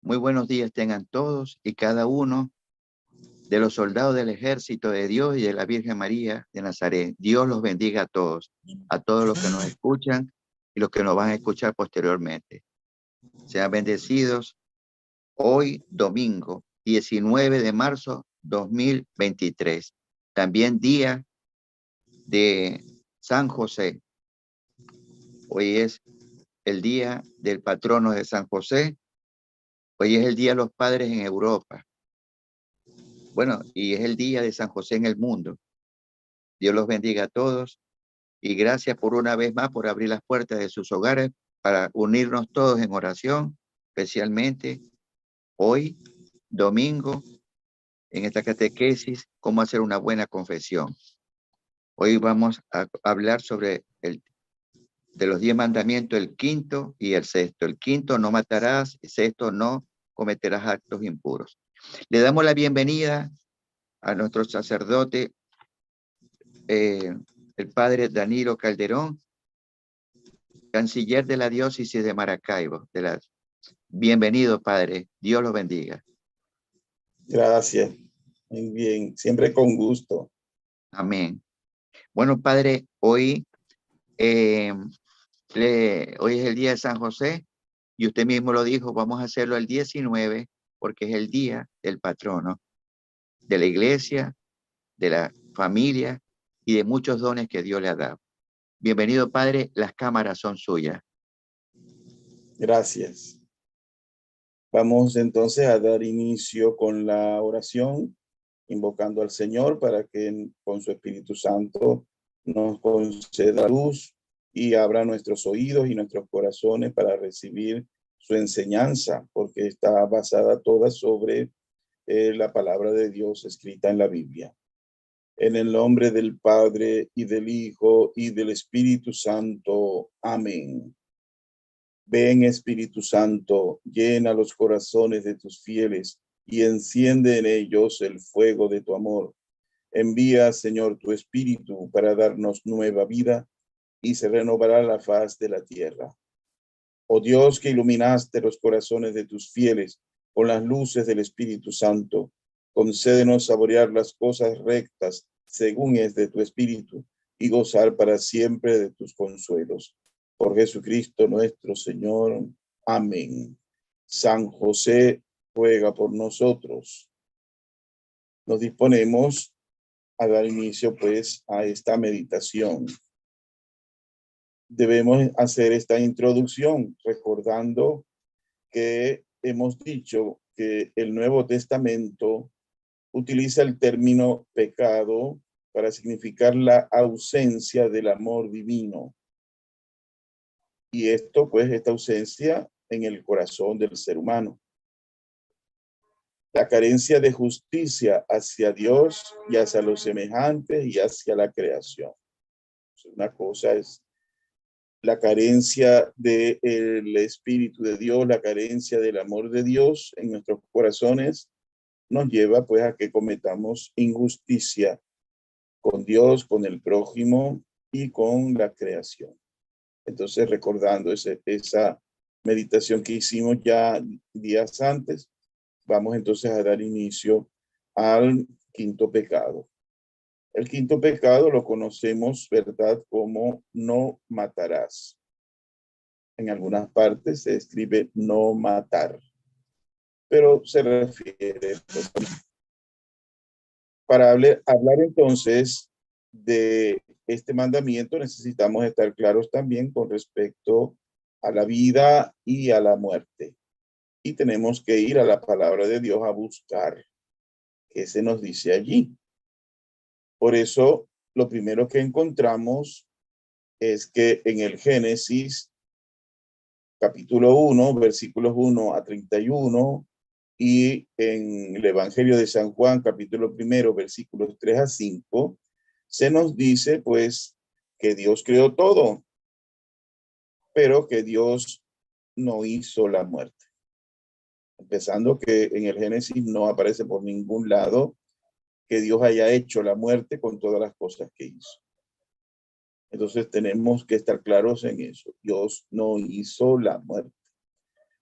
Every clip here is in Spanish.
Muy buenos días tengan todos y cada uno de los soldados del ejército de Dios y de la Virgen María de Nazaret. Dios los bendiga a todos los que nos escuchan y los que nos van a escuchar posteriormente. Sean bendecidos hoy domingo 19 de marzo 2023. También día de San José. Hoy es el día del patrono de San José. Hoy es el día de los padres en Europa. Bueno, y es el día de San José en el mundo. Dios los bendiga a todos y gracias por una vez más por abrir las puertas de sus hogares para unirnos todos en oración, especialmente hoy, domingo, en esta catequesis, cómo hacer una buena confesión. Hoy vamos a hablar sobre de los 10 mandamientos, el quinto y el sexto. El quinto, no matarás, el sexto, no cometerás actos impuros. Le damos la bienvenida a nuestro sacerdote, el padre Danilo Calderón, canciller de la diócesis de Maracaibo. Bienvenido, padre. Dios lo bendiga. Gracias. Muy bien. Siempre con gusto. Amén. Bueno, padre, hoy es el día de San José y usted mismo lo dijo, vamos a hacerlo el 19 porque es el día del patrono de la iglesia, de la familia y de muchos dones que Dios le ha dado. Bienvenido, padre. Las cámaras son suyas. Gracias. Vamos entonces a dar inicio con la oración, invocando al Señor para que con su Espíritu Santo nos conceda luz y abra nuestros oídos y nuestros corazones para recibir su enseñanza, porque está basada toda sobre la palabra de Dios escrita en la Biblia. En el nombre del Padre, y del Hijo, y del Espíritu Santo. Amén. Ven, Espíritu Santo, llena los corazones de tus fieles, y enciende en ellos el fuego de tu amor. Envía, Señor, tu Espíritu para darnos nueva vida, y se renovará la faz de la tierra. Oh Dios, que iluminaste los corazones de tus fieles con las luces del Espíritu Santo, concédenos saborear las cosas rectas según es de tu Espíritu y gozar para siempre de tus consuelos. Por Jesucristo nuestro Señor. Amén. San José, ruega por nosotros. Nos disponemos a dar inicio pues a esta meditación. Debemos hacer esta introducción recordando que hemos dicho que el Nuevo Testamento utiliza el término pecado para significar la ausencia del amor divino. Y esto, pues, esta ausencia en el corazón del ser humano. La carencia de justicia hacia Dios y hacia los semejantes y hacia la creación. Una cosa es la carencia del Espíritu de Dios, la carencia del amor de Dios en nuestros corazones nos lleva pues a que cometamos injusticia con Dios, con el prójimo y con la creación. Entonces, recordando esa meditación que hicimos ya días antes, vamos entonces a dar inicio al quinto pecado. El quinto pecado lo conocemos, ¿verdad?, como no matarás. En algunas partes se escribe no matar, pero se refiere pues, para hablar entonces de este mandamiento necesitamos estar claros también con respecto a la vida y a la muerte. Y tenemos que ir a la palabra de Dios a buscar qué se nos dice allí. Por eso, lo primero que encontramos es que en el Génesis, capítulo 1, versículos 1 a 31, y en el Evangelio de San Juan, capítulo 1, versículos 3 a 5, se nos dice, pues, que Dios creó todo, pero que Dios no hizo la muerte. Empezando que en el Génesis no aparece por ningún lado que Dios haya hecho la muerte con todas las cosas que hizo. Entonces tenemos que estar claros en eso. Dios no hizo la muerte.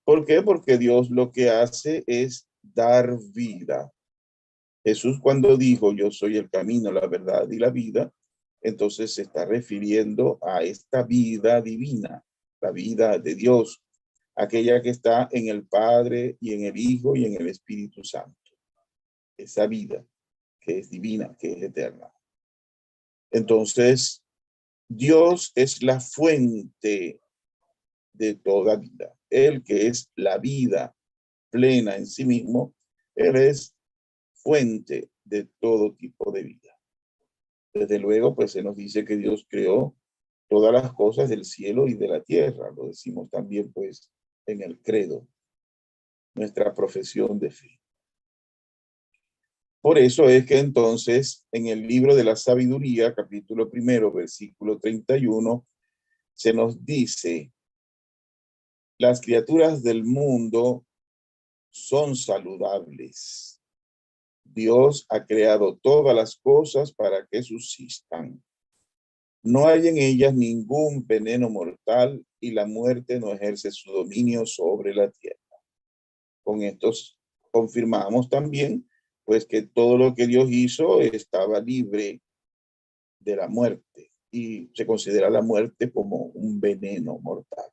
¿Por qué? Porque Dios lo que hace es dar vida. Jesús cuando dijo, yo soy el camino, la verdad y la vida, entonces se está refiriendo a esta vida divina, la vida de Dios, aquella que está en el Padre y en el Hijo y en el Espíritu Santo. Esa vida que es divina, que es eterna. Entonces, Dios es la fuente de toda vida. Él que es la vida plena en sí mismo, Él es fuente de todo tipo de vida. Desde luego, pues se nos dice que Dios creó todas las cosas del cielo y de la tierra. Lo decimos también, pues, en el credo, nuestra profesión de fe. Por eso es que entonces, en el libro de la sabiduría, capítulo 1, versículo 31, se nos dice, las criaturas del mundo son saludables. Dios ha creado todas las cosas para que subsistan. No hay en ellas ningún veneno mortal y la muerte no ejerce su dominio sobre la tierra. Con estos confirmamos también, pues, que todo lo que Dios hizo estaba libre de la muerte y se considera la muerte como un veneno mortal.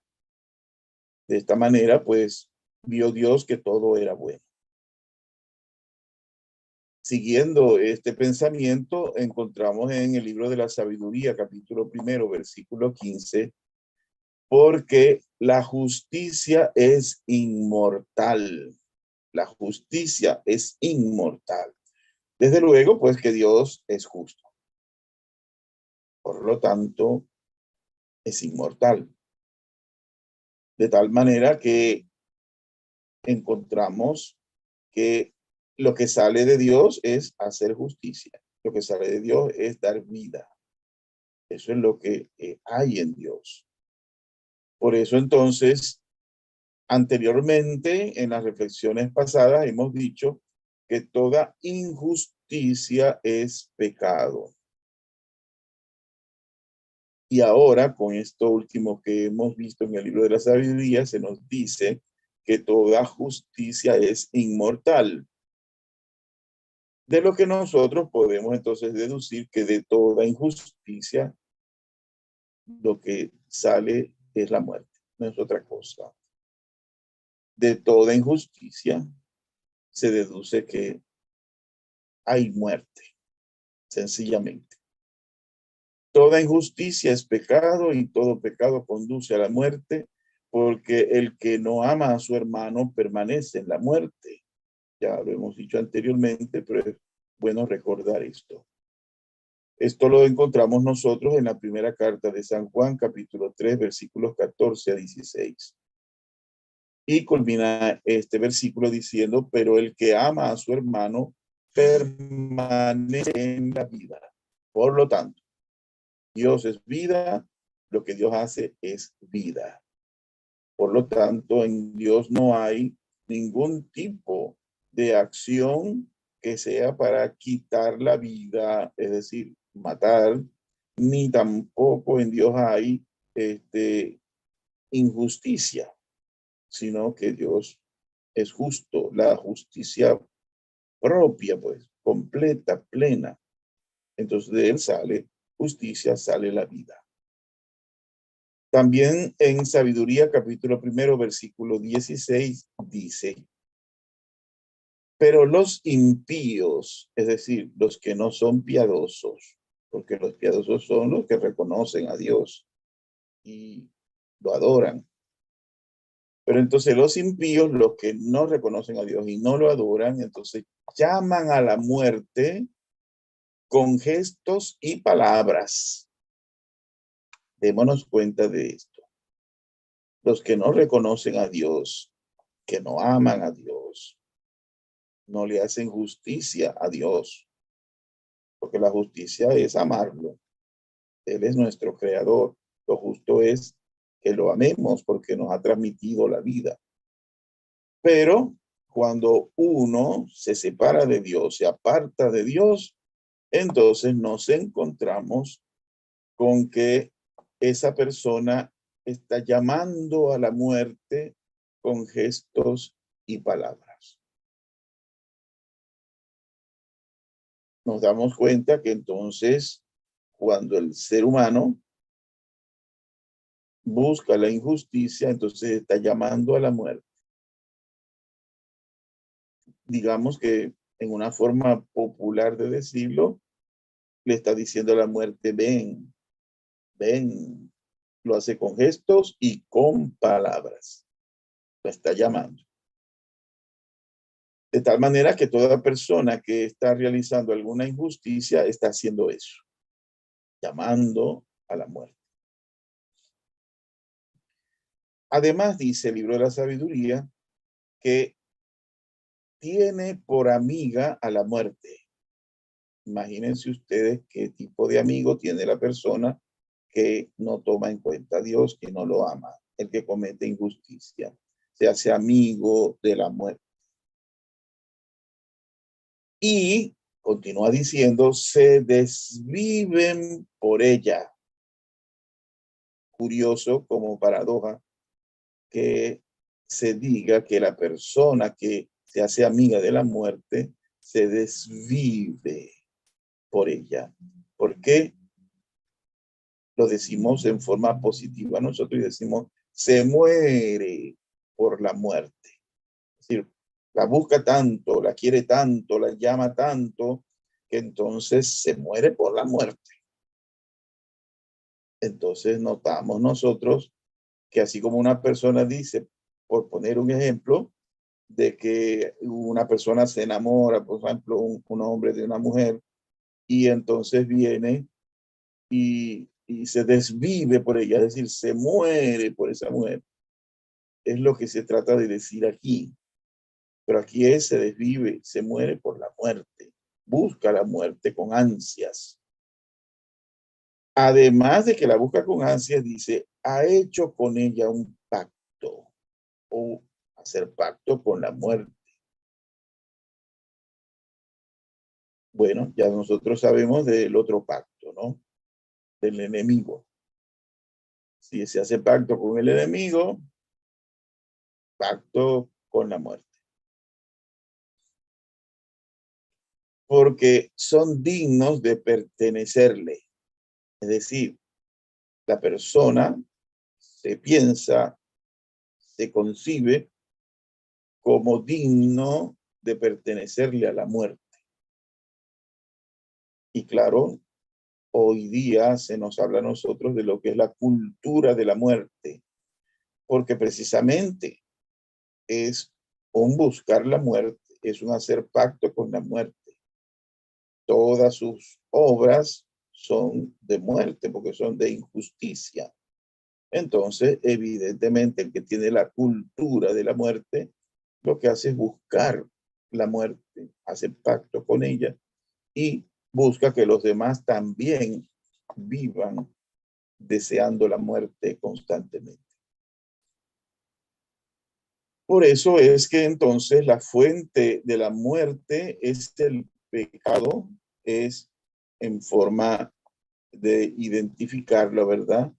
De esta manera, pues, vio Dios que todo era bueno. Siguiendo este pensamiento, encontramos en el libro de la sabiduría, capítulo 1, versículo 15, porque la justicia es inmortal. La justicia es inmortal. Desde luego, pues que Dios es justo. Por lo tanto, es inmortal. De tal manera que encontramos que lo que sale de Dios es hacer justicia. Lo que sale de Dios es dar vida. Eso es lo que hay en Dios. Por eso entonces, anteriormente, en las reflexiones pasadas, hemos dicho que toda injusticia es pecado. Y ahora, con esto último que hemos visto en el libro de la sabiduría, se nos dice que toda justicia es inmortal. De lo que nosotros podemos entonces deducir que de toda injusticia, lo que sale es la muerte, no es otra cosa. De toda injusticia se deduce que hay muerte, sencillamente. Toda injusticia es pecado y todo pecado conduce a la muerte, porque el que no ama a su hermano permanece en la muerte. Ya lo hemos dicho anteriormente, pero es bueno recordar esto. Esto lo encontramos nosotros en la primera carta de San Juan, capítulo 3, versículos 14 a 16. Y culmina este versículo diciendo, pero el que ama a su hermano permanece en la vida. Por lo tanto, Dios es vida, lo que Dios hace es vida. Por lo tanto, en Dios no hay ningún tipo de acción que sea para quitar la vida, es decir, matar, ni tampoco en Dios hay injusticia, sino que Dios es justo, la justicia propia, pues, completa, plena. Entonces de él sale justicia, sale la vida. También en Sabiduría, capítulo 1, versículo 16, dice, pero los impíos, es decir, los que no son piadosos, porque los piadosos son los que reconocen a Dios y lo adoran. Pero entonces los impíos, los que no reconocen a Dios y no lo adoran, entonces llaman a la muerte con gestos y palabras. Démonos cuenta de esto. Los que no reconocen a Dios, que no aman a Dios, no le hacen justicia a Dios, porque la justicia es amarlo. Él es nuestro creador. Lo justo es que lo amemos porque nos ha transmitido la vida. Pero cuando uno se separa de Dios, se aparta de Dios, entonces nos encontramos con que esa persona está llamando a la muerte con gestos y palabras. Nos damos cuenta que entonces, cuando el ser humano busca la injusticia, entonces está llamando a la muerte. Digamos que en una forma popular de decirlo, le está diciendo a la muerte, ven, ven. Lo hace con gestos y con palabras. La está llamando. De tal manera que toda persona que está realizando alguna injusticia está haciendo eso, llamando a la muerte. Además, dice el libro de la sabiduría que tiene por amiga a la muerte. Imagínense ustedes qué tipo de amigo tiene la persona que no toma en cuenta a Dios, que no lo ama, el que comete injusticia, se hace amigo de la muerte. Y continúa diciendo, se desviven por ella. Curioso como paradoja que se diga que la persona que se hace amiga de la muerte se desvive por ella. ¿Por qué? Lo decimos en forma positiva nosotros y decimos, se muere por la muerte. Es decir, la busca tanto, la quiere tanto, la llama tanto, que entonces se muere por la muerte. Entonces notamos nosotros que así como una persona dice, por poner un ejemplo, de que una persona se enamora, por ejemplo, un hombre de una mujer, y entonces viene y se desvive por ella, es decir, se muere por esa mujer. Es lo que se trata de decir aquí. Pero aquí es, se desvive, se muere por la muerte, busca la muerte con ansias. Además de que la busca con ansias, dice, ha hecho con ella un pacto o hacer pacto con la muerte. Bueno, ya nosotros sabemos del otro pacto, ¿no? Del enemigo. Si se hace pacto con el enemigo, pacto con la muerte. Porque son dignos de pertenecerle. Es decir, la persona se piensa, se concibe como digno de pertenecerle a la muerte. Y claro, hoy día se nos habla a nosotros de lo que es la cultura de la muerte, porque precisamente es un buscar la muerte, es un hacer pacto con la muerte. Todas sus obras son de muerte porque son de injusticia. Entonces, evidentemente, el que tiene la cultura de la muerte, lo que hace es buscar la muerte, hace pacto con ella y busca que los demás también vivan deseando la muerte constantemente. Por eso es que entonces la fuente de la muerte es el pecado, es en forma de identificarlo, ¿verdad?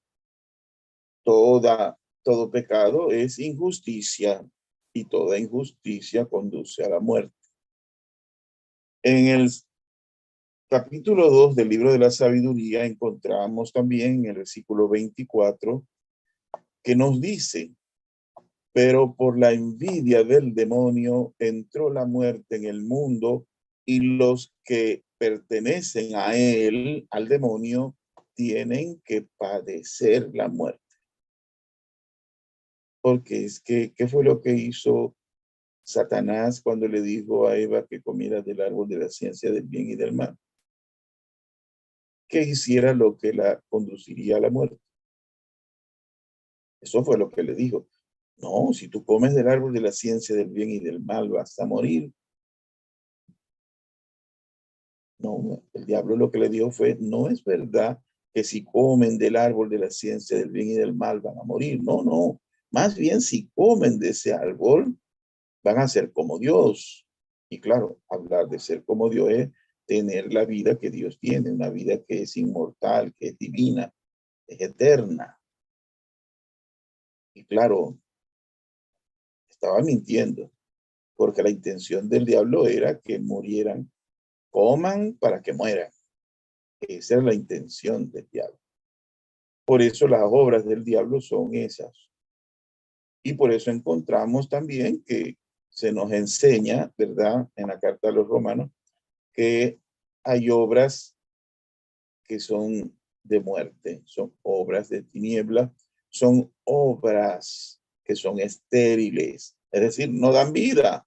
Todo pecado es injusticia y toda injusticia conduce a la muerte. En el capítulo 2 del libro de la sabiduría encontramos también en el versículo 24 que nos dice, pero por la envidia del demonio entró la muerte en el mundo y los que pertenecen a él, al demonio, tienen que padecer la muerte. Porque es que, ¿qué fue lo que hizo Satanás cuando le dijo a Eva que comiera del árbol de la ciencia del bien y del mal? Que hiciera lo que la conduciría a la muerte. Eso fue lo que le dijo. No, si tú comes del árbol de la ciencia del bien y del mal, vas a morir. No, el diablo lo que le dijo fue, no es verdad que si comen del árbol de la ciencia del bien y del mal van a morir. No, no. Más bien si comen de ese árbol, van a ser como Dios. Y claro, hablar de ser como Dios es tener la vida que Dios tiene, una vida que es inmortal, que es divina, es eterna. Y claro, estaba mintiendo, porque la intención del diablo era que murieran, coman para que mueran. Esa es la intención del diablo. Por eso las obras del diablo son esas. Y por eso encontramos también que se nos enseña, ¿verdad? En la carta a los romanos, que hay obras que son de muerte, son obras de tinieblas, son obras que son estériles, es decir, no dan vida,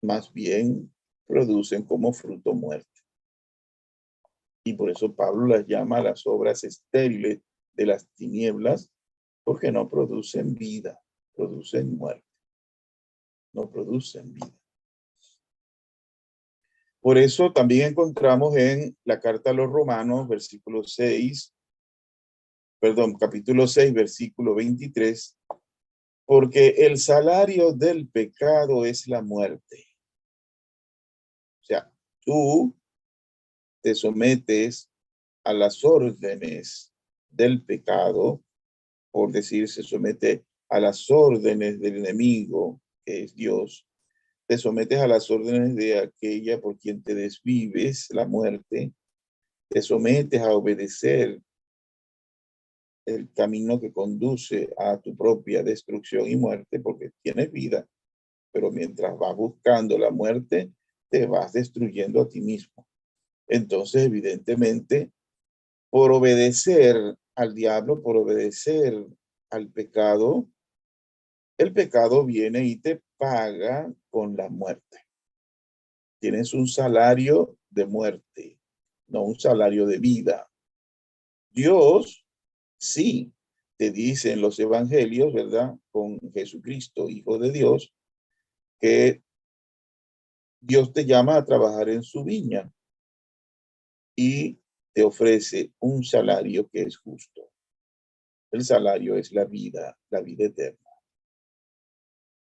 más bien producen como fruto muerte. Y por eso Pablo las llama las obras estériles de las tinieblas, porque no producen vida, producen muerte, no producen vida. Por eso también encontramos en la carta a los Romanos, capítulo 6, versículo 23, porque el salario del pecado es la muerte. O sea, tú te sometes a las órdenes del pecado, por decir, se somete a las órdenes del enemigo, que es Dios. Te sometes a las órdenes de aquella por quien te desvives, la muerte. Te sometes a obedecer el camino que conduce a tu propia destrucción y muerte, porque tienes vida, pero mientras vas buscando la muerte, te vas destruyendo a ti mismo. Entonces, evidentemente, por obedecer al diablo, por obedecer al pecado, el pecado viene y te paga con la muerte. Tienes un salario de muerte, no un salario de vida. Dios sí te dice en los evangelios, ¿verdad? Con Jesucristo, Hijo de Dios, que Dios te llama a trabajar en su viña y te ofrece un salario que es justo. El salario es la vida eterna.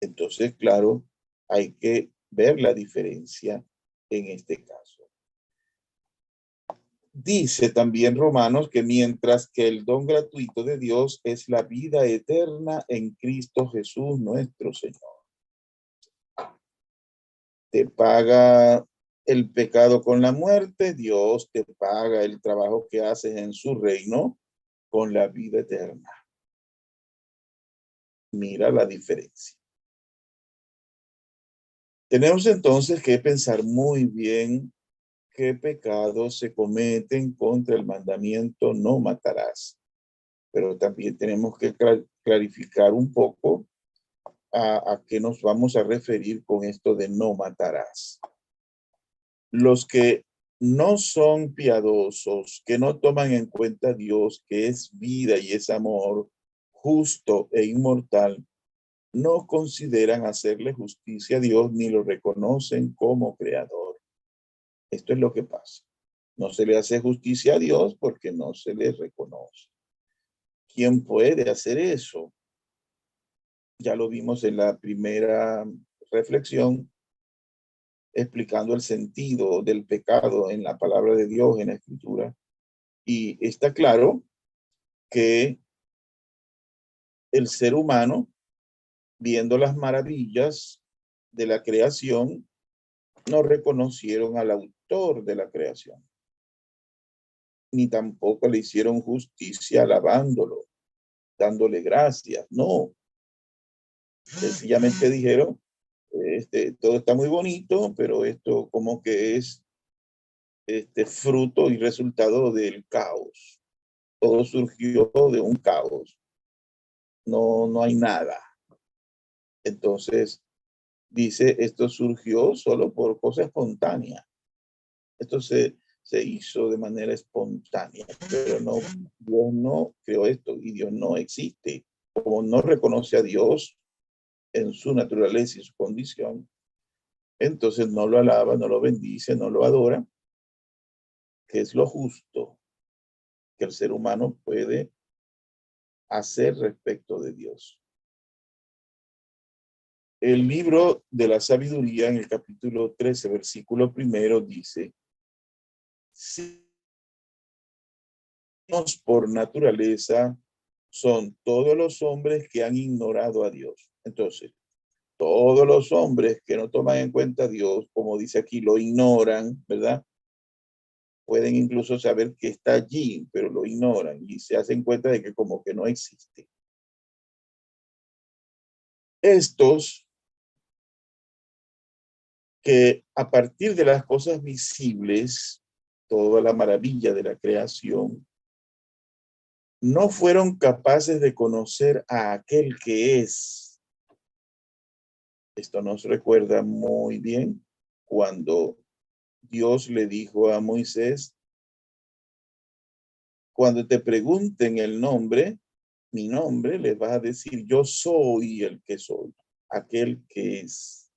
Entonces, claro, hay que ver la diferencia en este caso. Dice también Romanos que mientras que el don gratuito de Dios es la vida eterna en Cristo Jesús nuestro Señor. Te paga el pecado con la muerte, Dios te paga el trabajo que haces en su reino con la vida eterna. Mira la diferencia. Tenemos entonces que pensar muy bien qué pecados se cometen contra el mandamiento no matarás. Pero también tenemos que clarificar un poco a qué nos vamos a referir con esto de no matarás. Los que no son piadosos, que no toman en cuenta a Dios, que es vida y es amor, justo e inmortal, no consideran hacerle justicia a Dios ni lo reconocen como creador. Esto es lo que pasa. No se le hace justicia a Dios porque no se le reconoce. ¿Quién puede hacer eso? Ya lo vimos en la primera reflexión, explicando el sentido del pecado en la palabra de Dios, en la Escritura. Y está claro que el ser humano, viendo las maravillas de la creación, no reconocieron al autor de la creación, ni tampoco le hicieron justicia alabándolo, dándole gracias. No, sencillamente dijeron, todo está muy bonito, pero esto como que es fruto y resultado del caos. Todo surgió de un caos. No hay nada. Entonces, dice, esto surgió solo por cosa espontánea. Esto se hizo de manera espontánea, pero no, Dios no creó esto y Dios no existe. Como no reconoce a Dios en su naturaleza y su condición, entonces no lo alaba, no lo bendice, no lo adora, que es lo justo que el ser humano puede hacer respecto de Dios. El libro de la sabiduría en el capítulo 13, versículo 1 dice, si por naturaleza son todos los hombres que han ignorado a Dios. Entonces, todos los hombres que no toman en cuenta a Dios, como dice aquí, lo ignoran, ¿verdad? Pueden incluso saber que está allí, pero lo ignoran y se hacen cuenta de que como que no existe. Estos que a partir de las cosas visibles, toda la maravilla de la creación, no fueron capaces de conocer a aquel que es. Esto nos recuerda muy bien cuando Dios le dijo a Moisés, cuando te pregunten el nombre, mi nombre, les vas a decir, yo soy el que soy, aquel que es.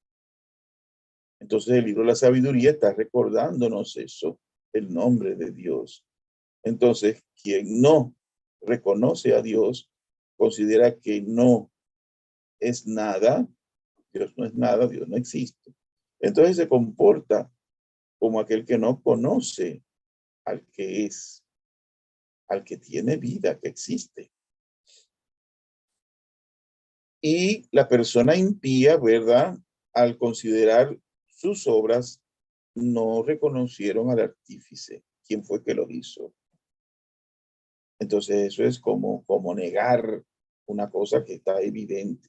Entonces el libro de la sabiduría está recordándonos eso, el nombre de Dios. Entonces, quien no reconoce a Dios, considera que no es nada, Dios no es nada, Dios no existe. Entonces se comporta como aquel que no conoce al que es, al que tiene vida, que existe. Y la persona impía, ¿verdad? Al considerar sus obras, no reconocieron al artífice, quién fue que lo hizo. Entonces eso es como negar una cosa que está evidente.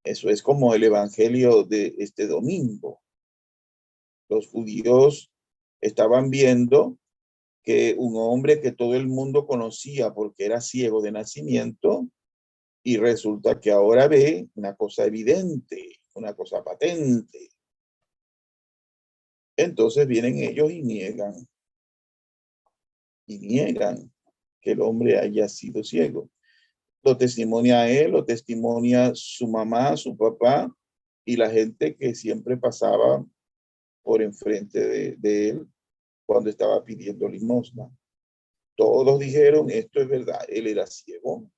Eso es como el evangelio de este domingo. Los judíos estaban viendo que un hombre que todo el mundo conocía porque era ciego de nacimiento, y resulta que ahora ve una cosa evidente, una cosa patente. Entonces vienen ellos y niegan que el hombre haya sido ciego. Lo testimonia él, lo testimonia su mamá, su papá y la gente que siempre pasaba por enfrente de él cuando estaba pidiendo limosna. Todos dijeron, esto es verdad, él era ciego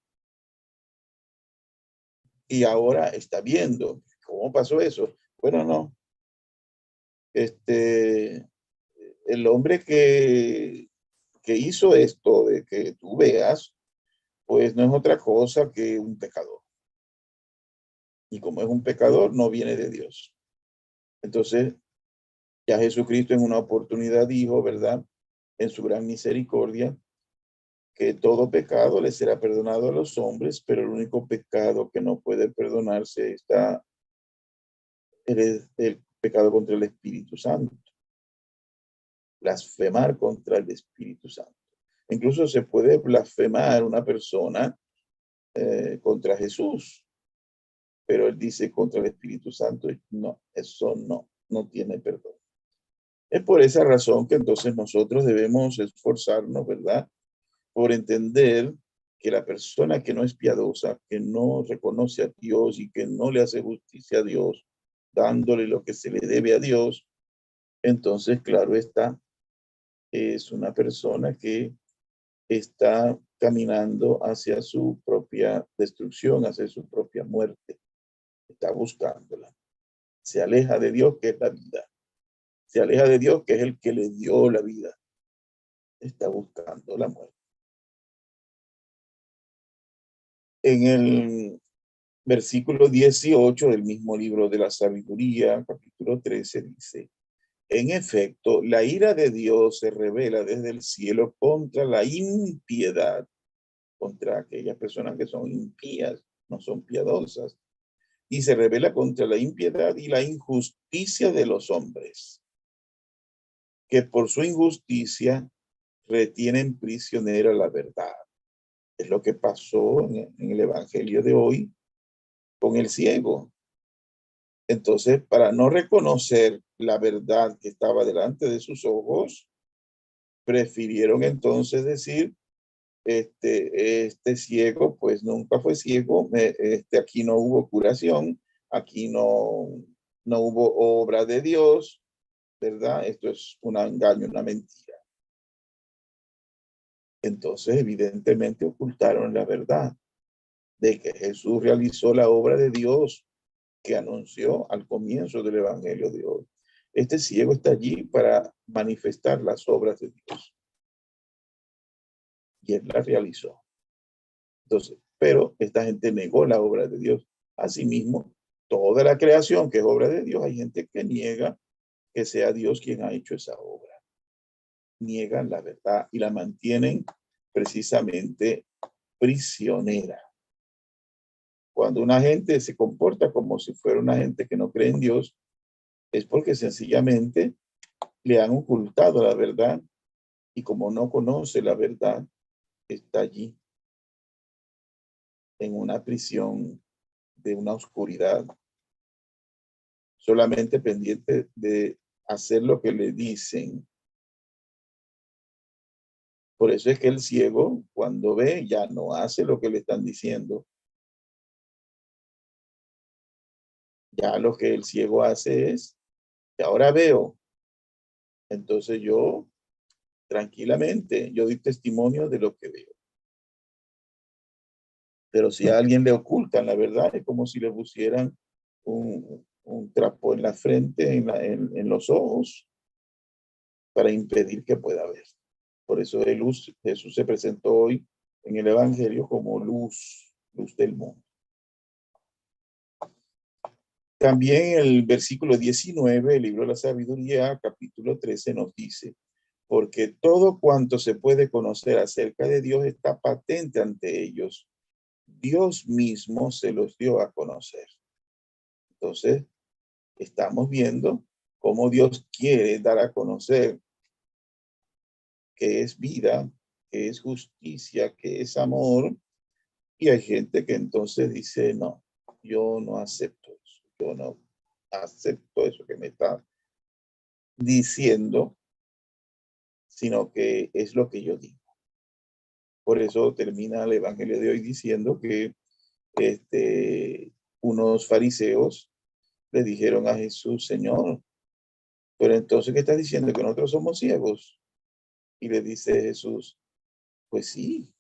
y ahora está viendo. ¿Cómo pasó eso? Bueno, no. El hombre que hizo esto de que tú veas, pues no es otra cosa que un pecador. Y como es un pecador, no viene de Dios. Entonces, ya Jesucristo en una oportunidad dijo, ¿verdad? En su gran misericordia, que todo pecado le será perdonado a los hombres, pero el único pecado que no puede perdonarse está el pecado contra el Espíritu Santo. Blasfemar contra el Espíritu Santo. Incluso se puede blasfemar una persona contra Jesús, pero él dice contra el Espíritu Santo, no, eso no tiene perdón. Es por esa razón que entonces nosotros debemos esforzarnos, ¿verdad? Por entender que la persona que no es piadosa, que no reconoce a Dios y que no le hace justicia a Dios, dándole lo que se le debe a Dios, entonces, claro está, es una persona que está caminando hacia su propia destrucción, hacia su propia muerte. Está buscándola. Se aleja de Dios, que es la vida. Se aleja de Dios, que es el que le dio la vida. Está buscando la muerte. En el versículo 18 del mismo libro de la sabiduría, capítulo 13, dice, en efecto, la ira de Dios se revela desde el cielo contra la impiedad, contra aquellas personas que son impías, no son piadosas, y se revela contra la impiedad y la injusticia de los hombres, que por su injusticia retienen prisionera la verdad. Es lo que pasó en el evangelio de hoy con el ciego. Entonces, para no reconocer la verdad que estaba delante de sus ojos, prefirieron entonces decir, este ciego pues nunca fue ciego, aquí no hubo curación, aquí no hubo obra de Dios, ¿verdad? Esto es un engaño, una mentira. Entonces, evidentemente ocultaron la verdad de que Jesús realizó la obra de Dios que anunció al comienzo del evangelio de hoy. Este ciego está allí para manifestar las obras de Dios. Y él la realizó. Entonces, pero esta gente negó la obra de Dios. Asimismo, toda la creación que es obra de Dios, hay gente que niega que sea Dios quien ha hecho esa obra. Niegan la verdad y la mantienen precisamente prisionera. Cuando una gente se comporta como si fuera una gente que no cree en Dios, es porque sencillamente le han ocultado la verdad y como no conoce la verdad, está allí en una prisión de una oscuridad, solamente pendiente de hacer lo que le dicen. Por eso es que el ciego, cuando ve, ya no hace lo que le están diciendo. Ya lo que el ciego hace es, que ahora veo. Entonces yo, tranquilamente, yo doy testimonio de lo que veo. Pero si a alguien le ocultan la verdad, es como si le pusieran un trapo en la frente, en los ojos, para impedir que pueda ver. Por eso Jesús se presentó hoy en el Evangelio como luz del mundo. También el versículo 19, el libro de la sabiduría, capítulo 13, nos dice, porque todo cuanto se puede conocer acerca de Dios está patente ante ellos. Dios mismo se los dio a conocer. Entonces, estamos viendo cómo Dios quiere dar a conocer qué es vida, qué es justicia, qué es amor. Y hay gente que entonces dice, no, yo no acepto eso. Yo no acepto eso que me está diciendo, sino que es lo que yo digo. Por eso termina el Evangelio de hoy diciendo que unos fariseos le dijeron a Jesús, Señor, pero entonces, ¿qué estás diciendo? ¿Que nosotros somos ciegos? Y le dice Jesús, pues sí,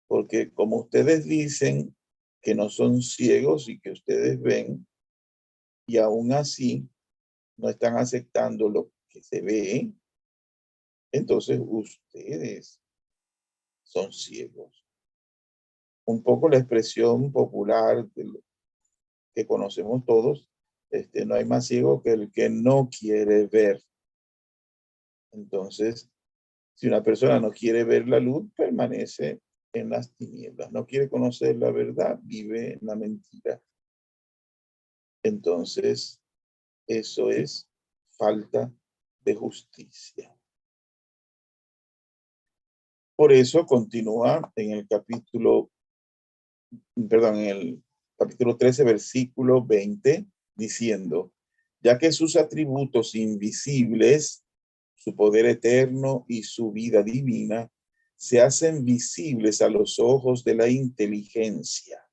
porque como ustedes dicen que no son ciegos y que ustedes ven, y aún así no están aceptando lo que se ve, entonces ustedes son ciegos. Un poco la expresión popular que conocemos todos, no hay más ciego que el que no quiere ver. Entonces, si una persona no quiere ver la luz, permanece en las tinieblas. No quiere conocer la verdad, vive en la mentira. Entonces, eso es falta de justicia. Por eso continúa en el capítulo 13, versículo 20, diciendo, ya que sus atributos invisibles, su poder eterno y su vida divina, se hacen visibles a los ojos de la inteligencia,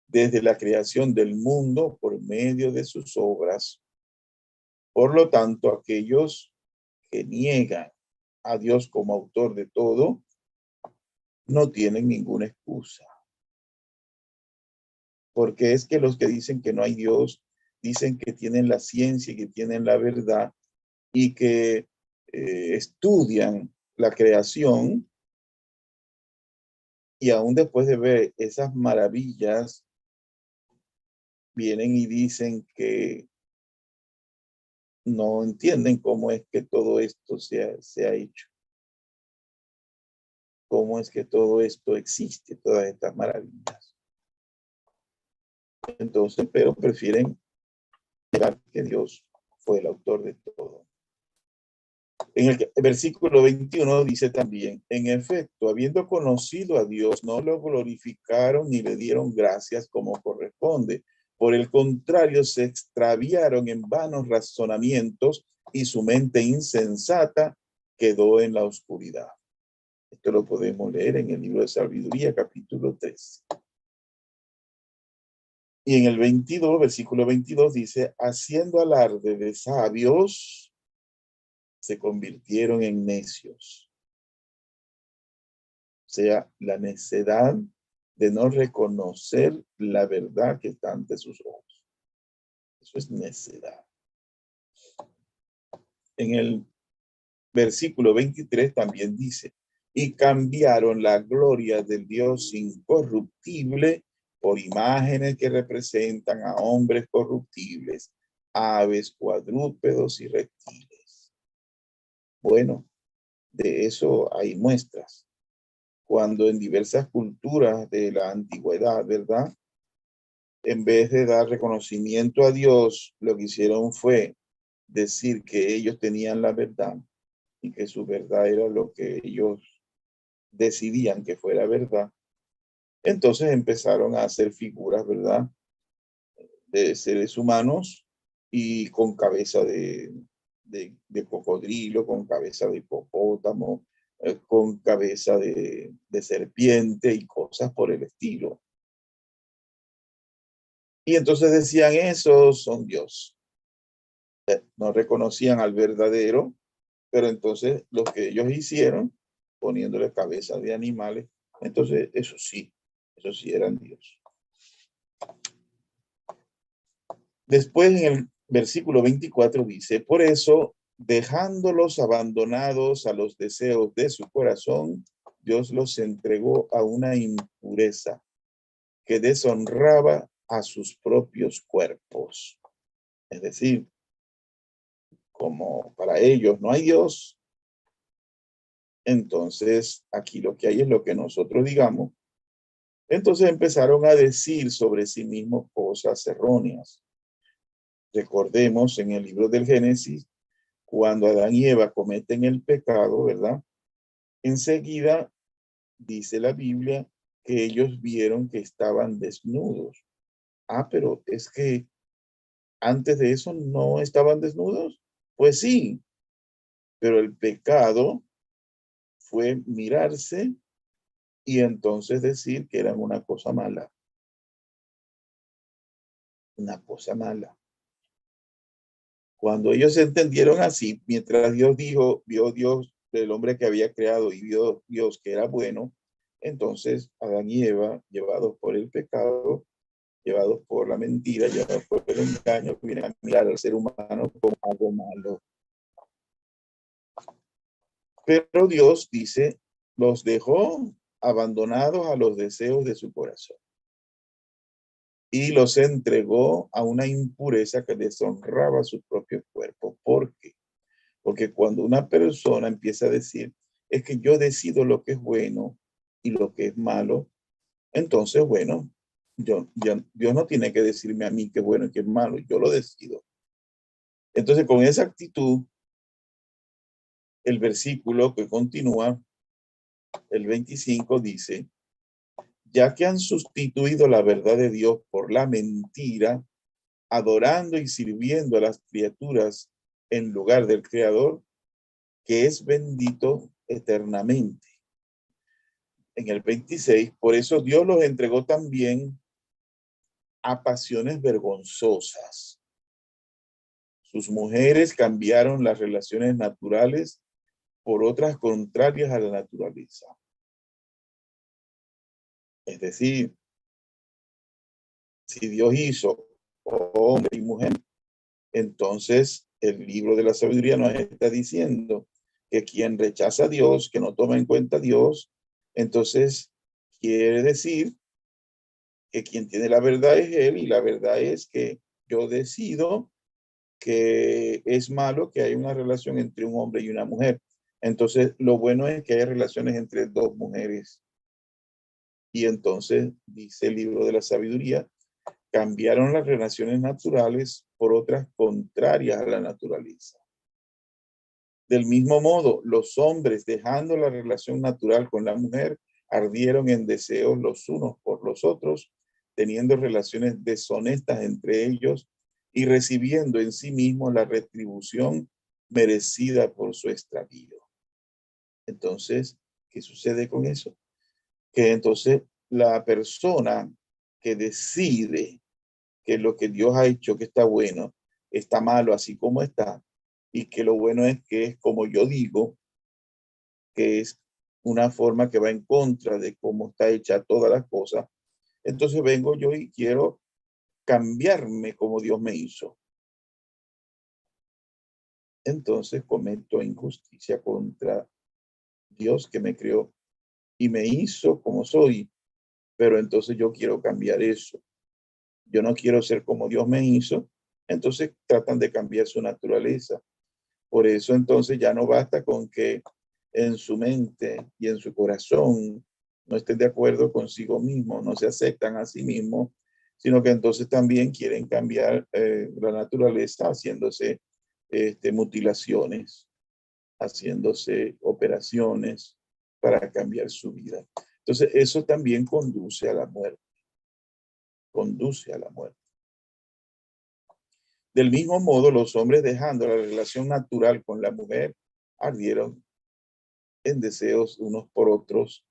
desde la creación del mundo por medio de sus obras. Por lo tanto, aquellos que niegan a Dios como autor de todo, no tienen ninguna excusa. Porque es que los que dicen que no hay Dios, dicen que tienen la ciencia y que tienen la verdad y que estudian la creación y aún después de ver esas maravillas, vienen y dicen que no entienden cómo es que todo esto se ha hecho. Cómo es que todo esto existe, todas estas maravillas. Entonces, pero prefieren negar que Dios fue el autor de todo. En el versículo 21 dice también, en efecto, habiendo conocido a Dios, no lo glorificaron ni le dieron gracias como corresponde. Por el contrario, se extraviaron en vanos razonamientos y su mente insensata quedó en la oscuridad. Esto lo podemos leer en el libro de Sabiduría, capítulo 3. Y en el 22, versículo 22 dice, haciendo alarde de sabios, se convirtieron en necios. O sea, la necedad de no reconocer la verdad que está ante sus ojos. Eso es necedad. En el versículo 23 también dice, y cambiaron la gloria del Dios incorruptible por imágenes que representan a hombres corruptibles, aves, cuadrúpedos y reptiles. Bueno, de eso hay muestras. Cuando en diversas culturas de la antigüedad, ¿verdad? En vez de dar reconocimiento a Dios, lo que hicieron fue decir que ellos tenían la verdad y que su verdad era lo que ellos decidían que fuera verdad. Entonces empezaron a hacer figuras, ¿verdad? De seres humanos y con cabeza de cocodrilo, con cabeza de hipopótamo, con cabeza de serpiente y cosas por el estilo. Y entonces decían, esos son Dios. No reconocían al verdadero, pero entonces lo que ellos hicieron, poniéndole cabeza de animales, entonces eso sí eran Dios. Después en el versículo 24 dice, por eso, dejándolos abandonados a los deseos de su corazón, Dios los entregó a una impureza que deshonraba a sus propios cuerpos. Es decir, como para ellos no hay Dios, entonces aquí lo que hay es lo que nosotros digamos. Entonces empezaron a decir sobre sí mismos cosas erróneas. Recordemos en el libro del Génesis, cuando Adán y Eva cometen el pecado, ¿verdad? Enseguida dice la Biblia que ellos vieron que estaban desnudos. Ah, pero es que antes de eso no estaban desnudos. Pues sí, pero el pecado fue mirarse y entonces decir que eran una cosa mala. Una cosa mala. Cuando ellos entendieron así, mientras Dios dijo, vio Dios del hombre que había creado y vio Dios que era bueno, entonces Adán y Eva, llevados por el pecado, llevados por la mentira, llevados por el engaño, vienen a mirar al ser humano como algo malo. Pero Dios dice, los dejó abandonados a los deseos de su corazón y los entregó a una impureza que deshonraba su propio cuerpo. ¿Por qué? Porque cuando una persona empieza a decir, es que yo decido lo que es bueno y lo que es malo, entonces, bueno, Dios no tiene que decirme a mí qué es bueno y qué es malo, yo lo decido. Entonces, con esa actitud, el versículo que continúa, el 25, dice, ya que han sustituido la verdad de Dios por la mentira, adorando y sirviendo a las criaturas en lugar del Creador, que es bendito eternamente. En el 26, por eso Dios los entregó también a pasiones vergonzosas. Sus mujeres cambiaron las relaciones naturales por otras contrarias a la naturaleza. Es decir, si Dios hizo hombre y mujer, entonces el libro de la sabiduría nos está diciendo que quien rechaza a Dios, que no toma en cuenta a Dios, entonces quiere decir que quien tiene la verdad es él, y la verdad es que yo decido que es malo que haya una relación entre un hombre y una mujer. Entonces, lo bueno es que haya relaciones entre dos mujeres. Y entonces, dice el libro de la sabiduría, cambiaron las relaciones naturales por otras contrarias a la naturaleza. Del mismo modo, los hombres, dejando la relación natural con la mujer, ardieron en deseos los unos por los otros, teniendo relaciones deshonestas entre ellos y recibiendo en sí mismos la retribución merecida por su extravío. Entonces, ¿qué sucede con eso? Que entonces la persona que decide que lo que Dios ha hecho que está bueno, está malo así como está, y que lo bueno es que es como yo digo, que es una forma que va en contra de cómo está hecha todas las cosas. Entonces vengo yo y quiero cambiarme como Dios me hizo. Entonces cometo injusticia contra Dios que me creó y me hizo como soy. pero entonces yo quiero cambiar eso. Yo no quiero ser como Dios me hizo. Entonces tratan de cambiar su naturaleza. Por eso entonces ya no basta con que en su mente y en su corazón no estén de acuerdo consigo mismo, no se aceptan a sí mismos, sino que entonces también quieren cambiar la naturaleza haciéndose mutilaciones, haciéndose operaciones para cambiar su vida. Entonces eso también conduce a la muerte, conduce a la muerte. Del mismo modo, los hombres, dejando la relación natural con la mujer, ardieron en deseos unos por otros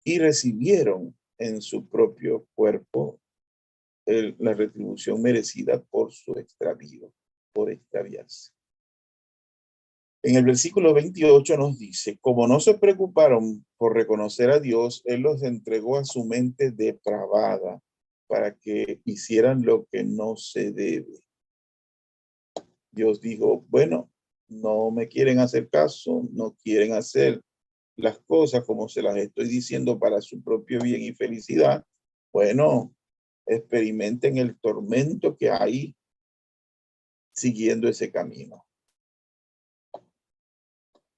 y recibieron en su propio cuerpo la retribución merecida por su extravío, por extraviarse. En el versículo 28 nos dice, como no se preocuparon por reconocer a Dios, Él los entregó a su mente depravada para que hicieran lo que no se debe. Dios dijo, bueno, no me quieren hacer caso, no quieren hacer las cosas como se las estoy diciendo para su propio bien y felicidad. Bueno, experimenten el tormento que hay siguiendo ese camino.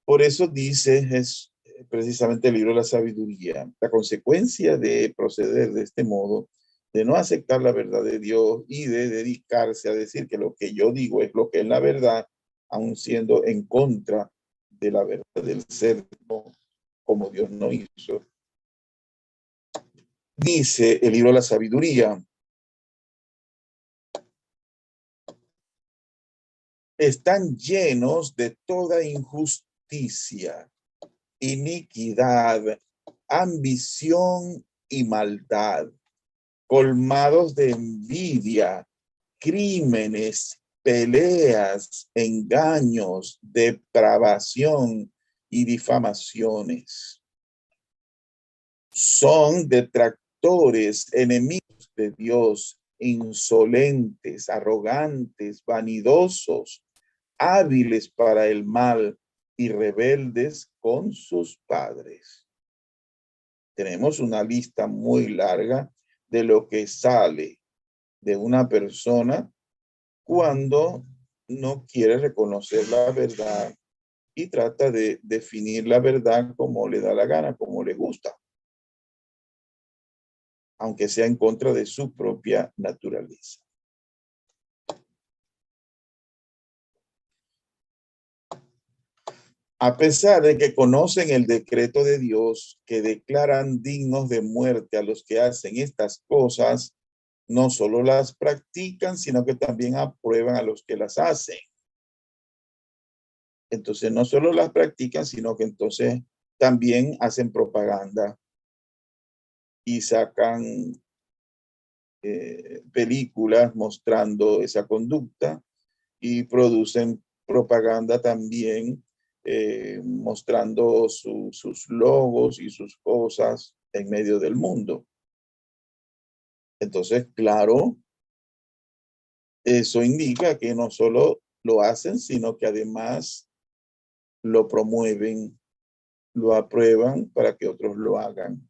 Por eso dice, es precisamente el libro de la sabiduría, la consecuencia de proceder de este modo, de no aceptar la verdad de Dios y de dedicarse a decir que lo que yo digo es lo que es la verdad, aun siendo en contra de la verdad del ser, como Dios no hizo. Dice el libro de la sabiduría, están llenos de toda injusticia, iniquidad, ambición y maldad, colmados de envidia, crímenes, peleas, engaños, depravación y difamaciones. Son detractores, enemigos de Dios, insolentes, arrogantes, vanidosos, hábiles para el mal y rebeldes con sus padres. Tenemos una lista muy larga de lo que sale de una persona cuando no quiere reconocer la verdad y trata de definir la verdad como le da la gana, como le gusta, aunque sea en contra de su propia naturaleza. A pesar de que conocen el decreto de Dios que declaran dignos de muerte a los que hacen estas cosas, no solo las practican, sino que también aprueban a los que las hacen. Entonces, no solo las practican, sino que entonces también hacen propaganda y sacan películas mostrando esa conducta y producen propaganda también mostrando sus logos y sus cosas en medio del mundo. Entonces, claro, eso indica que no solo lo hacen, sino que además lo promueven, lo aprueban para que otros lo hagan.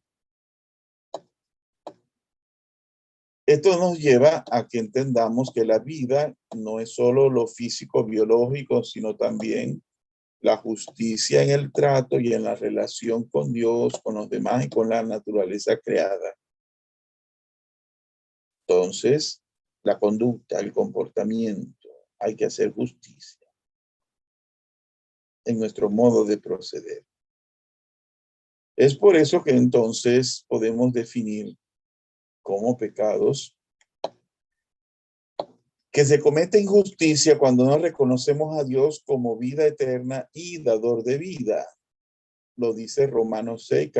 Esto nos lleva a que entendamos que la vida no es solo lo físico, biológico, sino también la justicia en el trato y en la relación con Dios, con los demás y con la naturaleza creada. Entonces, la conducta, el comportamiento, hay que hacer justicia en nuestro modo de proceder. Es por eso que entonces podemos definir como pecados que se comete injusticia cuando no reconocemos a Dios como vida eterna y dador de vida. Lo dice Romanos 6,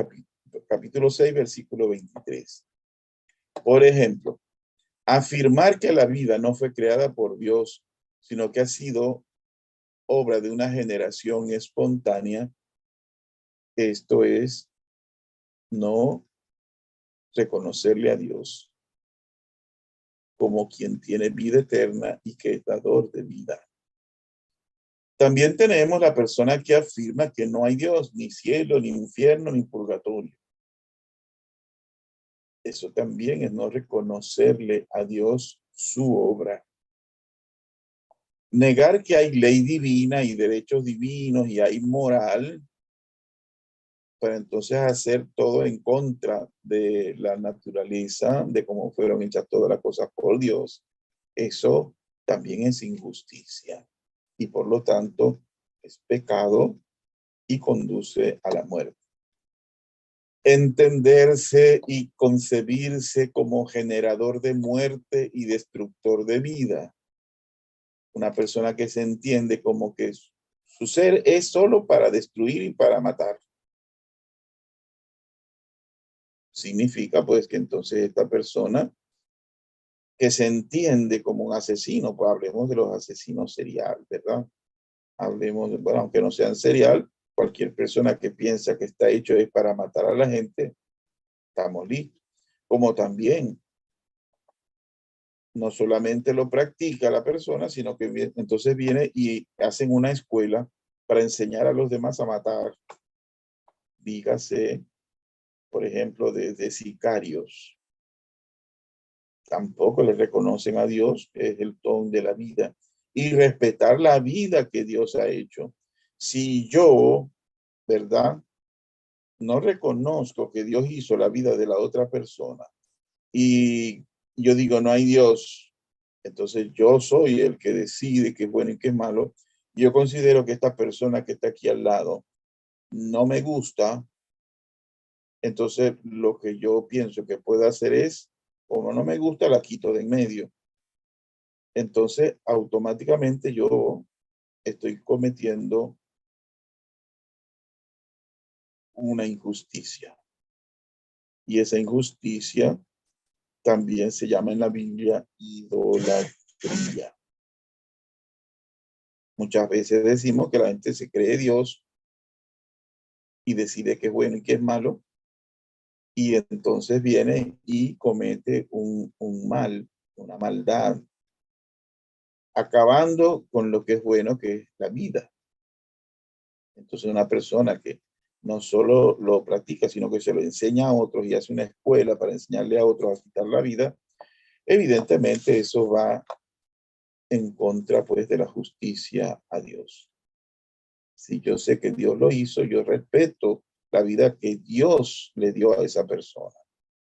capítulo 6, versículo 23. Por ejemplo, afirmar que la vida no fue creada por Dios, sino que ha sido obra de una generación espontánea, esto es no reconocerle a Dios como quien tiene vida eterna y que es dador de vida. También tenemos la persona que afirma que no hay Dios, ni cielo, ni infierno, ni purgatorio. Eso también es no reconocerle a Dios su obra. Negar que hay ley divina y derechos divinos y hay moral, para entonces hacer todo en contra de la naturaleza, de cómo fueron hechas todas las cosas por Dios, eso también es injusticia y por lo tanto es pecado y conduce a la muerte. Entenderse y concebirse como generador de muerte y destructor de vida. Una persona que se entiende como que su ser es solo para destruir y para matar. Significa pues que entonces esta persona que se entiende como un asesino, pues hablemos de los asesinos serial, ¿verdad? Hablemos, bueno, aunque no sean serial, cualquier persona que piensa que está hecho es para matar a la gente, estamos listos. Como también no solamente lo practica la persona, sino que entonces viene y hacen una escuela para enseñar a los demás a matar. Dígase, por ejemplo, de sicarios. Tampoco le reconocen a Dios, que es el don de la vida, y respetar la vida que Dios ha hecho. Si yo, ¿verdad?, no reconozco que Dios hizo la vida de la otra persona y yo digo, no hay Dios, entonces yo soy el que decide qué es bueno y qué es malo. Yo considero que esta persona que está aquí al lado no me gusta, entonces lo que yo pienso que puedo hacer es, como no me gusta, la quito de en medio. Entonces, automáticamente yo estoy cometiendo una injusticia. Y esa injusticia también se llama en la Biblia idolatría. Muchas veces decimos que la gente se cree Dios y decide qué es bueno y qué es malo, y entonces viene y comete un mal, una maldad, acabando con lo que es bueno, que es la vida. Entonces una persona que no solo lo practica, sino que se lo enseña a otros y hace una escuela para enseñarle a otros a quitar la vida, evidentemente eso va en contra pues de la justicia a Dios. Si yo sé que Dios lo hizo, yo respeto la vida que Dios le dio a esa persona.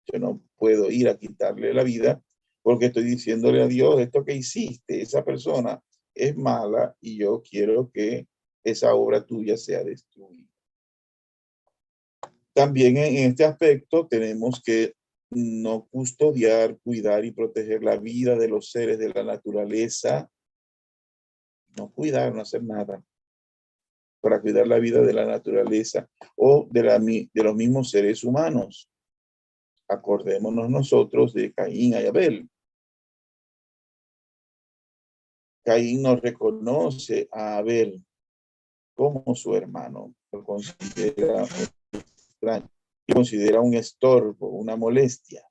Yo no puedo ir a quitarle la vida porque estoy diciéndole a Dios, esto que hiciste, esa persona es mala y yo quiero que esa obra tuya sea destruida. También en este aspecto tenemos que no custodiar, cuidar y proteger la vida de los seres de la naturaleza. No cuidar, no hacer nada para cuidar la vida de la naturaleza o de los mismos seres humanos. Acordémonos nosotros de Caín y Abel. Caín no reconoce a Abel como su hermano, lo considera extraño, lo considera un estorbo, una molestia.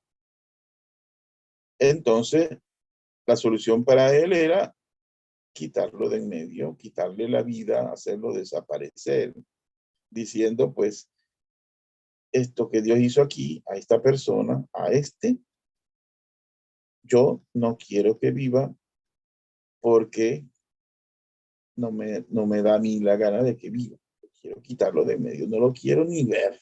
Entonces, la solución para él era quitarlo de en medio, quitarle la vida, hacerlo desaparecer, diciendo, pues, esto que Dios hizo aquí, a esta persona, a este, yo no quiero que viva porque no me da a mí la gana de que viva. Quiero quitarlo de en medio, no lo quiero ni ver.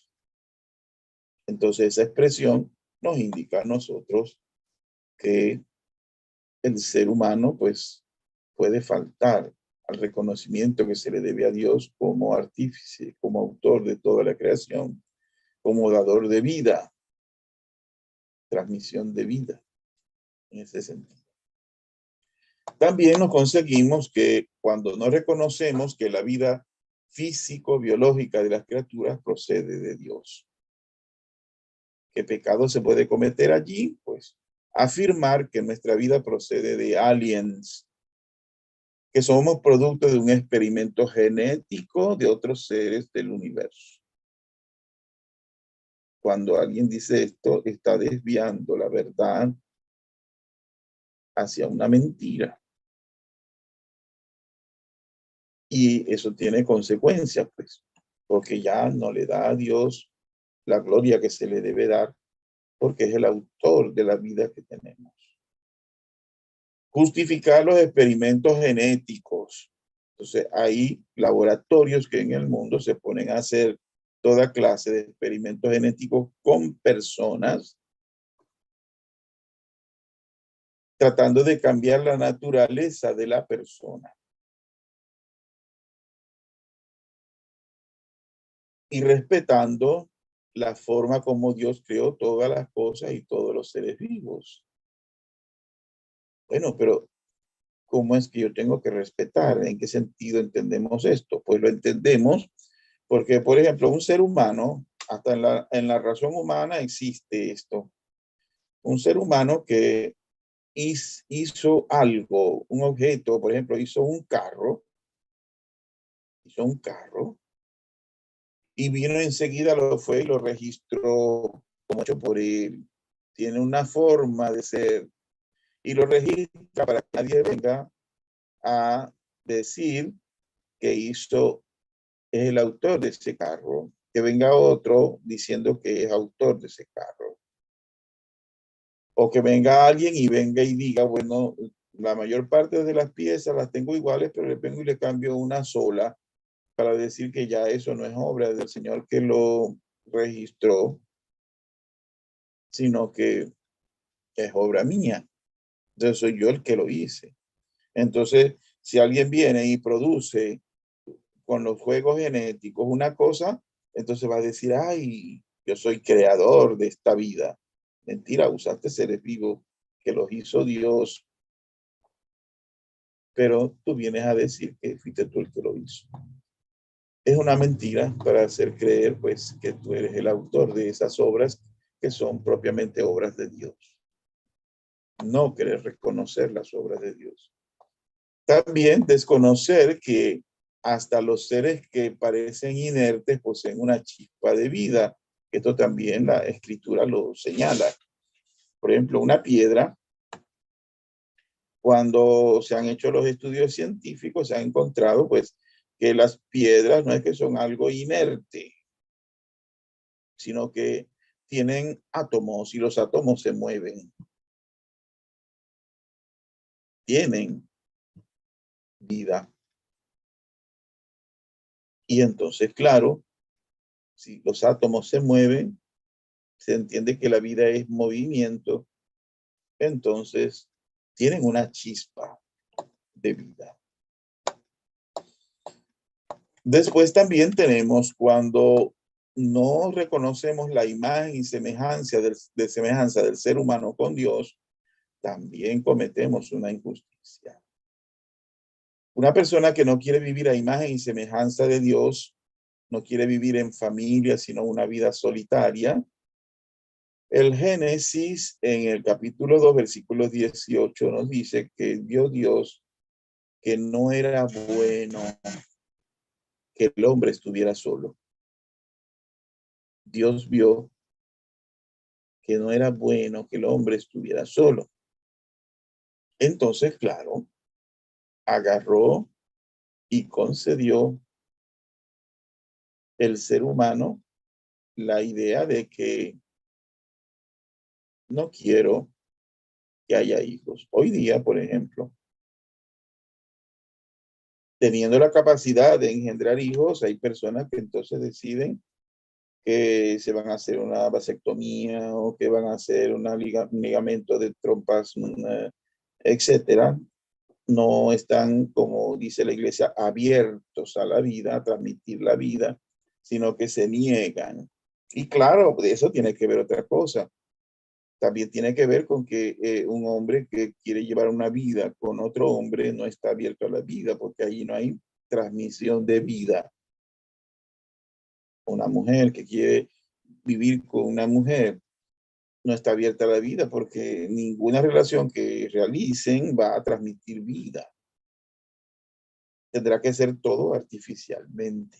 Entonces esa expresión nos indica a nosotros que el ser humano pues puede faltar al reconocimiento que se le debe a Dios como artífice, como autor de toda la creación, como dador de vida, transmisión de vida, en ese sentido. También nos conseguimos que cuando no reconocemos que la vida físico-biológica de las criaturas procede de Dios. ¿Qué pecado se puede cometer allí? Pues afirmar que nuestra vida procede de aliens, que somos producto de un experimento genético de otros seres del universo. Cuando alguien dice esto, está desviando la verdad hacia una mentira. Y eso tiene consecuencias, pues, porque ya no le da a Dios la gloria que se le debe dar, porque es el autor de la vida que tenemos. Justificar los experimentos genéticos. Entonces, hay laboratorios que en el mundo se ponen a hacer toda clase de experimentos genéticos con personas, tratando de cambiar la naturaleza de la persona. Y respetando la forma como Dios creó todas las cosas y todos los seres vivos. Bueno, pero ¿cómo es que yo tengo que respetar? ¿En qué sentido entendemos esto? Pues lo entendemos porque, por ejemplo, un ser humano, hasta en la razón humana existe esto. Un ser humano que hizo algo, un objeto, por ejemplo, hizo un carro, y vino enseguida, lo fue y lo registró como hecho por él. Tiene una forma de ser y lo registra para que nadie venga a decir que es el autor de ese carro, que venga otro diciendo que es autor de ese carro. O que venga alguien y venga y diga, bueno, la mayor parte de las piezas las tengo iguales, pero le vengo y le cambio una sola para decir que ya eso no es obra del Señor que lo registró, sino que es obra mía. Entonces soy yo el que lo hice. Entonces, si alguien viene y produce con los juegos genéticos una cosa, entonces va a decir, ay, yo soy creador de esta vida. Mentira, usaste seres vivos que los hizo Dios, pero tú vienes a decir que fuiste tú el que lo hizo. Es una mentira para hacer creer, pues, que tú eres el autor de esas obras que son propiamente obras de Dios. No querer reconocer las obras de Dios. También desconocer que hasta los seres que parecen inertes poseen una chispa de vida. Esto también la escritura lo señala. Por ejemplo, una piedra, cuando se han hecho los estudios científicos, se ha encontrado pues que las piedras no es que son algo inerte, sino que tienen átomos y los átomos se mueven. Tienen vida. Y entonces, claro, si los átomos se mueven, se entiende que la vida es movimiento, entonces tienen una chispa de vida. Después también tenemos cuando no reconocemos la imagen y semejanza del ser humano con Dios, también cometemos una injusticia. Una persona que no quiere vivir a imagen y semejanza de Dios, no quiere vivir en familia, sino una vida solitaria. El Génesis, en el capítulo 2, versículo 18, nos dice que vio Dios que no era bueno que el hombre estuviera solo. Dios vio que no era bueno que el hombre estuviera solo. Entonces, claro, agarró y concedió el ser humano la idea de que no quiero que haya hijos. Hoy día, por ejemplo, teniendo la capacidad de engendrar hijos, hay personas que entonces deciden que se van a hacer una vasectomía o que van a hacer un ligamento de trompas, etcétera. No están, como dice la iglesia, abiertos a la vida, a transmitir la vida, sino que se niegan. Y claro, de eso tiene que ver otra cosa. También tiene que ver con que un hombre que quiere llevar una vida con otro hombre no está abierto a la vida, porque ahí no hay transmisión de vida. Una mujer que quiere vivir con una mujer no está abierta a la vida porque ninguna relación que realicen va a transmitir vida. Tendrá que ser todo artificialmente.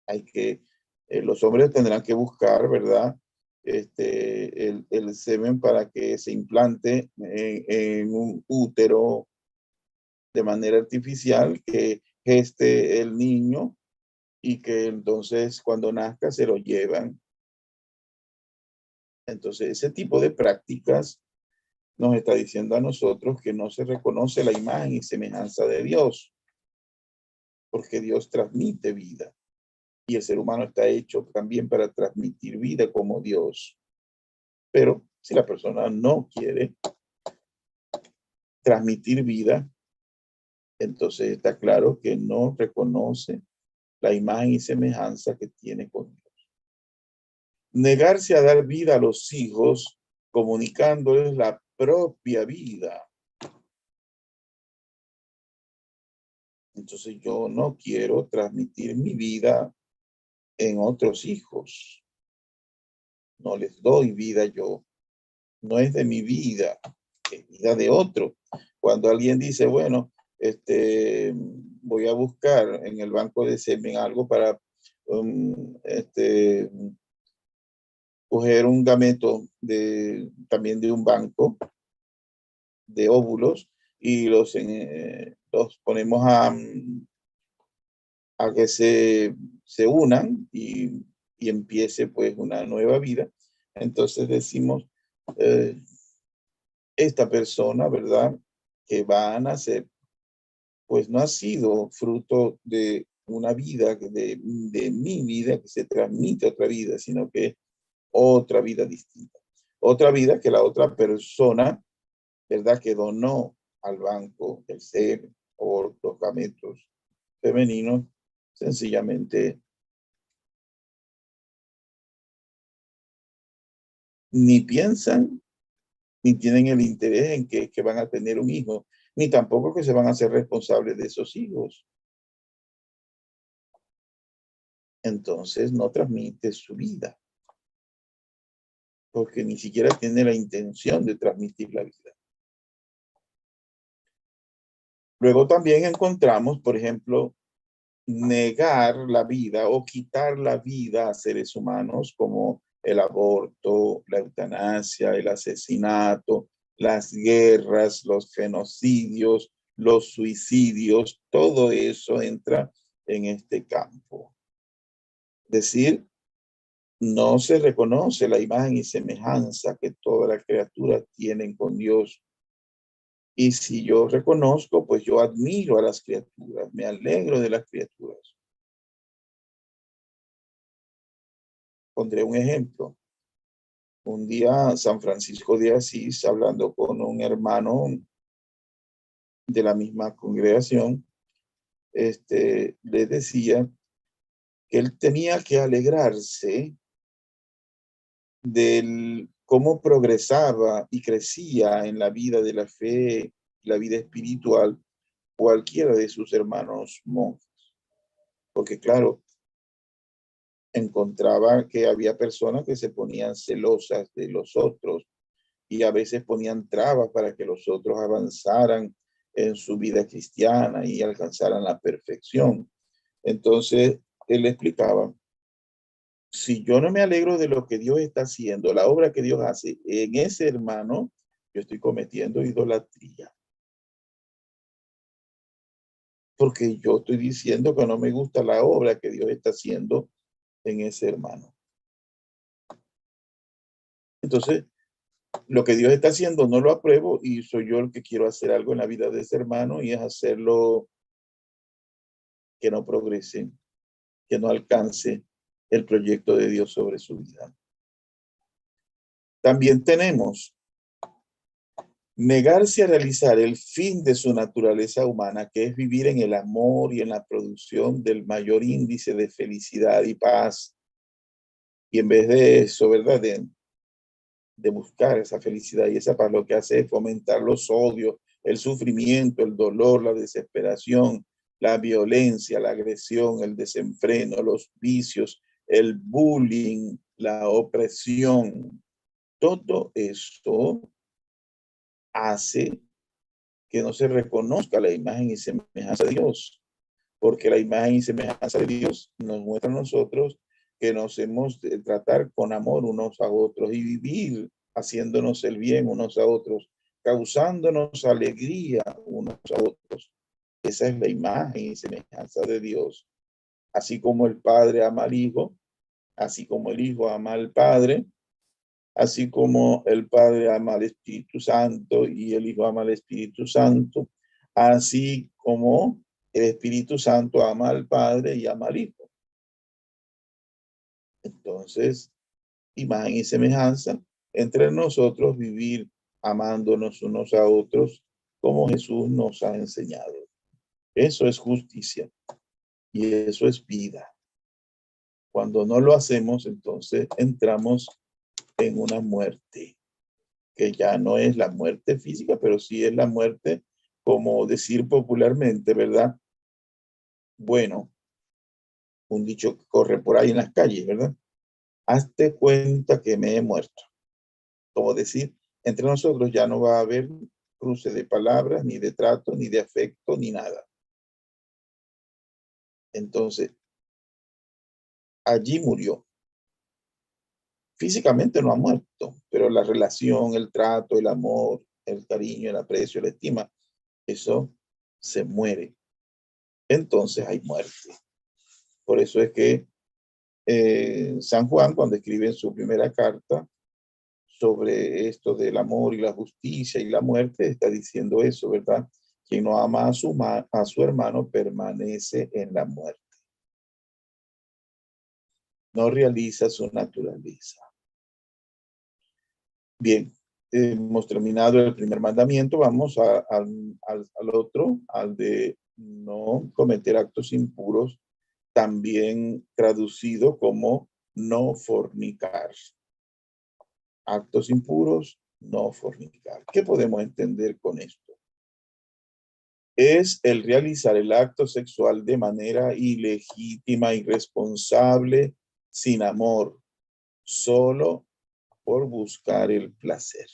Hay que, los hombres tendrán que buscar, ¿verdad? El semen para que se implante en un útero de manera artificial, que geste el niño y que entonces cuando nazca se lo llevan Entonces, ese tipo de prácticas nos está diciendo a nosotros que no se reconoce la imagen y semejanza de Dios, porque Dios transmite vida y el ser humano está hecho también para transmitir vida como Dios. Pero si la persona no quiere transmitir vida, entonces está claro que no reconoce la imagen y semejanza que tiene con Dios. Negarse a dar vida a los hijos, comunicándoles la propia vida. Entonces yo no quiero transmitir mi vida en otros hijos. No les doy vida yo. No es de mi vida, es vida de otro. Cuando alguien dice, bueno, voy a buscar en el banco de semen algo para coger un gameto también de un banco de óvulos y los ponemos a que se unan y empiece pues una nueva vida. Entonces decimos, esta persona, ¿verdad?, que va a nacer, pues no ha sido fruto de una vida, de mi vida, que se transmite otra vida, sino que otra vida distinta. Otra vida que la otra persona, ¿verdad?, que donó al banco del ser o los gametos femeninos, sencillamente ni piensan ni tienen el interés en que van a tener un hijo, ni tampoco que se van a hacer responsables de esos hijos. Entonces no transmite su vida, porque ni siquiera tiene la intención de transmitir la vida. Luego también encontramos, por ejemplo, negar la vida o quitar la vida a seres humanos como el aborto, la eutanasia, el asesinato, las guerras, los genocidios, los suicidios, todo eso entra en este campo. Es decir, no se reconoce la imagen y semejanza que todas las criaturas tienen con Dios. Y si yo reconozco, pues yo admiro a las criaturas, me alegro de las criaturas. Pondré un ejemplo. Un día San Francisco de Asís, hablando con un hermano de la misma congregación, le decía que él tenía que alegrarse del cómo progresaba y crecía en la vida de la fe, la vida espiritual, cualquiera de sus hermanos monjes. Porque claro, encontraba que había personas que se ponían celosas de los otros y a veces ponían trabas para que los otros avanzaran en su vida cristiana y alcanzaran la perfección. Entonces, él explicaba, si yo no me alegro de lo que Dios está haciendo, la obra que Dios hace en ese hermano, yo estoy cometiendo idolatría. Porque yo estoy diciendo que no me gusta la obra que Dios está haciendo en ese hermano. Entonces, lo que Dios está haciendo no lo apruebo y soy yo el que quiero hacer algo en la vida de ese hermano y es hacerlo que no progrese, que no alcance el proyecto de Dios sobre su vida. También tenemos negarse a realizar el fin de su naturaleza humana, que es vivir en el amor y en la producción del mayor índice de felicidad y paz. Y en vez de eso, ¿verdad?, de buscar esa felicidad y esa paz, lo que hace es fomentar los odios, el sufrimiento, el dolor, la desesperación, la violencia, la agresión, el desenfreno, los vicios, el bullying, la opresión. Todo esto hace que no se reconozca la imagen y semejanza de Dios, porque la imagen y semejanza de Dios nos muestra a nosotros que nos hemos de tratar con amor unos a otros y vivir haciéndonos el bien unos a otros, causándonos alegría unos a otros. Esa es la imagen y semejanza de Dios. Así como el Padre ama al Hijo, así como el Hijo ama al Padre, así como el Padre ama al Espíritu Santo y el Hijo ama al Espíritu Santo, así como el Espíritu Santo ama al Padre y ama al Hijo. Entonces, imagen y semejanza entre nosotros, vivir amándonos unos a otros como Jesús nos ha enseñado. Eso es justicia y eso es vida. Cuando no lo hacemos, entonces entramos en una muerte, que ya no es la muerte física, pero sí es la muerte, como decir popularmente, ¿verdad? Bueno, un dicho que corre por ahí en las calles, ¿verdad? Hazte cuenta que me he muerto. Como decir, entre nosotros ya no va a haber cruce de palabras, ni de trato, ni de afecto, ni nada. Entonces, allí murió. Físicamente no ha muerto, pero la relación, el trato, el amor, el cariño, el aprecio, la estima, eso se muere. Entonces hay muerte. Por eso es que San Juan, cuando escribe en su primera carta sobre esto del amor y la justicia y la muerte, está diciendo eso, ¿verdad? Quien no ama a su hermano permanece en la muerte. No realiza su naturaleza. Bien, hemos terminado el primer mandamiento, vamos al otro, al de no cometer actos impuros, también traducido como no fornicar. Actos impuros, no fornicar. ¿Qué podemos entender con esto? Es el realizar el acto sexual de manera ilegítima, irresponsable, sin amor, solo por buscar el placer.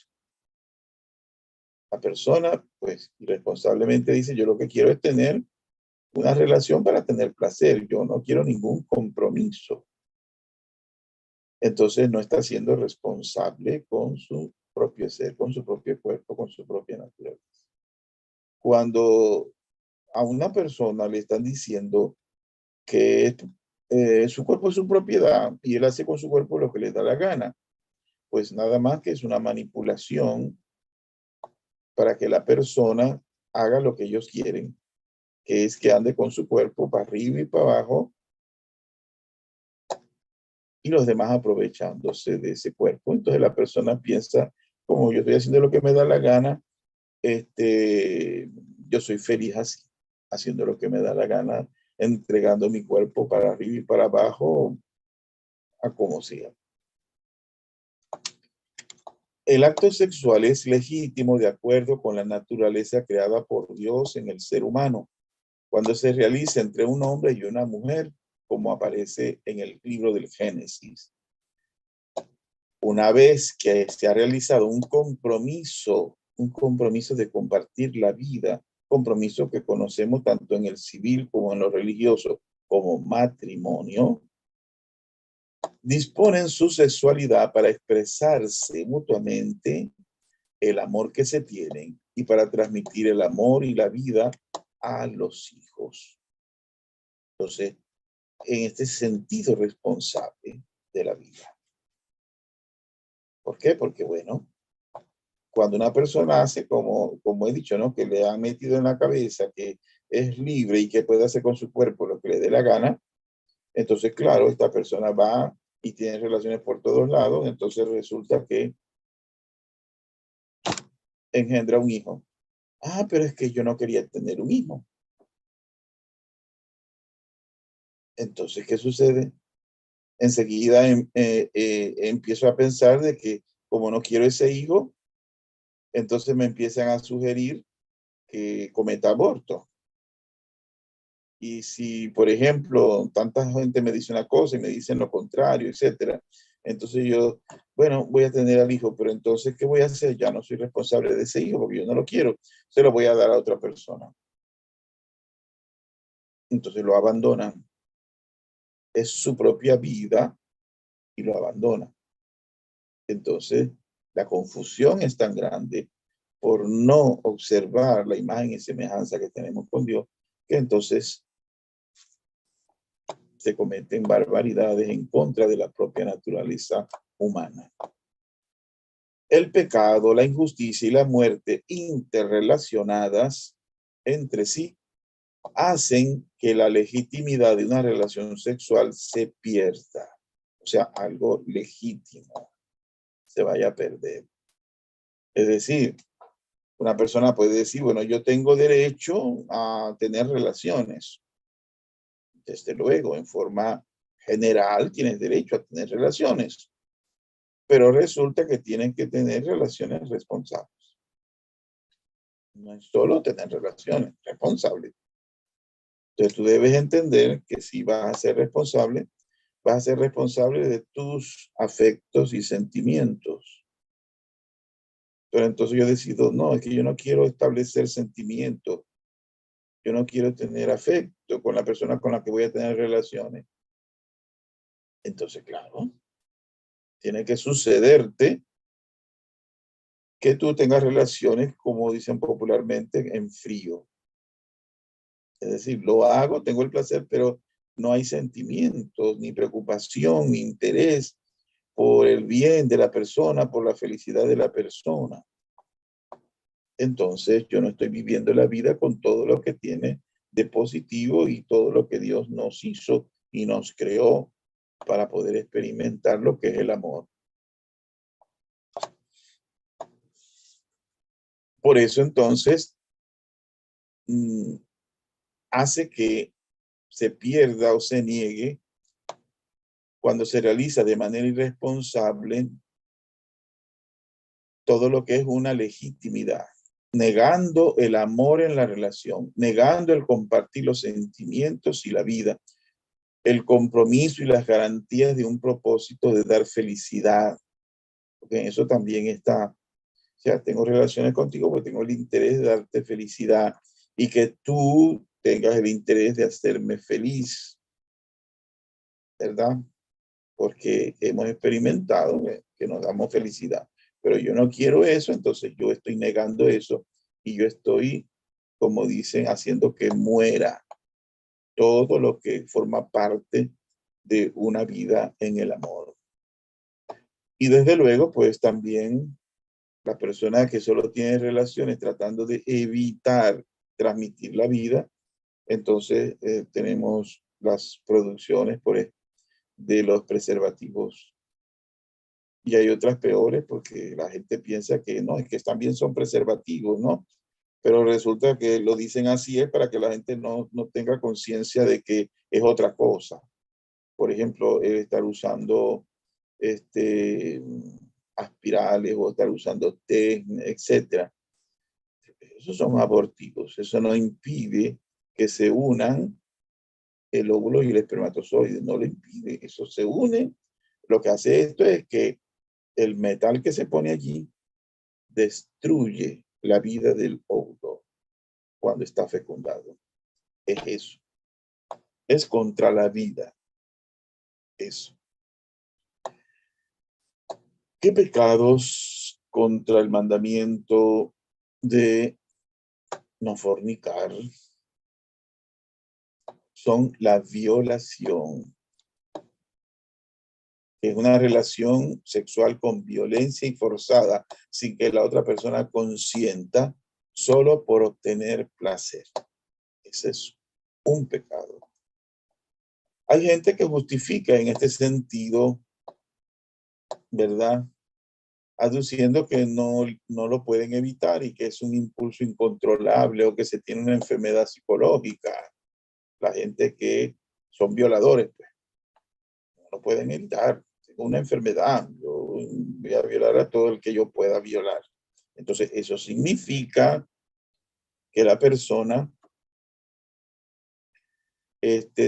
La persona, pues, irresponsablemente dice, yo lo que quiero es tener una relación para tener placer, yo no quiero ningún compromiso. Entonces no está siendo responsable con su propio ser, con su propio cuerpo, con su propia naturaleza. Cuando a una persona le están diciendo que su cuerpo es su propiedad y él hace con su cuerpo lo que le da la gana, pues nada más que es una manipulación para que la persona haga lo que ellos quieren, que es que ande con su cuerpo para arriba y para abajo y los demás aprovechándose de ese cuerpo. Entonces la persona piensa, como yo estoy haciendo lo que me da la gana, yo soy feliz así, haciendo lo que me da la gana, entregando mi cuerpo para arriba y para abajo, a como sea. El acto sexual es legítimo de acuerdo con la naturaleza creada por Dios en el ser humano, cuando se realiza entre un hombre y una mujer, como aparece en el libro del Génesis. Una vez que se ha realizado un compromiso de compartir la vida, compromiso que conocemos tanto en el civil como en lo religioso, como matrimonio, disponen su sexualidad para expresarse mutuamente el amor que se tienen y para transmitir el amor y la vida a los hijos. Entonces, en este sentido responsable de la vida. ¿Por qué? Porque, bueno, cuando una persona hace, como he dicho, ¿no? Que le han metido en la cabeza que es libre y que puede hacer con su cuerpo lo que le dé la gana, entonces, claro, esta persona va y tiene relaciones por todos lados, entonces resulta que engendra un hijo. Ah, pero es que yo no quería tener un hijo. Entonces, ¿qué sucede? Enseguida empiezo a pensar de que como no quiero ese hijo, entonces me empiezan a sugerir que cometa aborto. Y si, por ejemplo, tanta gente me dice una cosa y me dicen lo contrario, etcétera, entonces yo, bueno, voy a tener al hijo, pero entonces, ¿qué voy a hacer? Ya no soy responsable de ese hijo porque yo no lo quiero, se lo voy a dar a otra persona. Entonces lo abandonan. Es su propia vida y lo abandona. Entonces, la confusión es tan grande por no observar la imagen y semejanza que tenemos con Dios, que entonces se cometen barbaridades en contra de la propia naturaleza humana. El pecado, la injusticia y la muerte interrelacionadas entre sí hacen que la legitimidad de una relación sexual se pierda. O sea, algo legítimo se vaya a perder. Es decir, una persona puede decir, bueno, yo tengo derecho a tener relaciones. Desde luego, en forma general tienes derecho a tener relaciones, pero resulta que tienen que tener relaciones responsables. No es solo tener relaciones responsables. Entonces tú debes entender que si vas a ser responsable de tus afectos y sentimientos. Pero entonces yo decido, no, es que yo no quiero establecer sentimientos. Yo no quiero tener afecto con la persona con la que voy a tener relaciones. Entonces, claro, tiene que sucederte que tú tengas relaciones, como dicen popularmente, en frío. Es decir, lo hago, tengo el placer, pero no hay sentimientos, ni preocupación, ni interés por el bien de la persona, por la felicidad de la persona. Entonces, yo no estoy viviendo la vida con todo lo que tiene de positivo y todo lo que Dios nos hizo y nos creó para poder experimentar lo que es el amor. Por eso, entonces, hace que se pierda o se niegue cuando se realiza de manera irresponsable todo lo que es una legitimidad, negando el amor en la relación, negando el compartir los sentimientos y la vida, el compromiso y las garantías de un propósito de dar felicidad, porque en eso también está, o sea, tengo relaciones contigo porque tengo el interés de darte felicidad y que tú tengas el interés de hacerme feliz, ¿verdad? Porque hemos experimentado que nos damos felicidad. Pero yo no quiero eso, entonces yo estoy negando eso y yo estoy, como dicen, haciendo que muera todo lo que forma parte de una vida en el amor. Y desde luego, pues también la persona que solo tiene relaciones tratando de evitar transmitir la vida, entonces tenemos las producciones de los preservativos. Y hay otras peores porque la gente piensa que no, es que también son preservativos, ¿no? Pero resulta que lo dicen así es para que la gente no tenga conciencia de que es otra cosa. Por ejemplo, estar usando aspirales o estar usando té, etcétera. Esos son abortivos. Eso no impide que se unan el óvulo y el espermatozoide. No lo impide. Eso se une. Lo que hace esto es que el metal que se pone allí destruye la vida del óvulo cuando está fecundado. Es eso. Es contra la vida. Eso. ¿Qué pecados contra el mandamiento de no fornicar son la violación? Es una relación sexual con violencia y forzada sin que la otra persona consienta solo por obtener placer. Ese es un pecado. Hay gente que justifica en este sentido, ¿verdad? Aduciendo que no lo pueden evitar y que es un impulso incontrolable o que se tiene una enfermedad psicológica. La gente que son violadores, pues, no lo pueden evitar. Tengo una enfermedad, yo voy a violar a todo el que yo pueda violar. Entonces, eso significa que la persona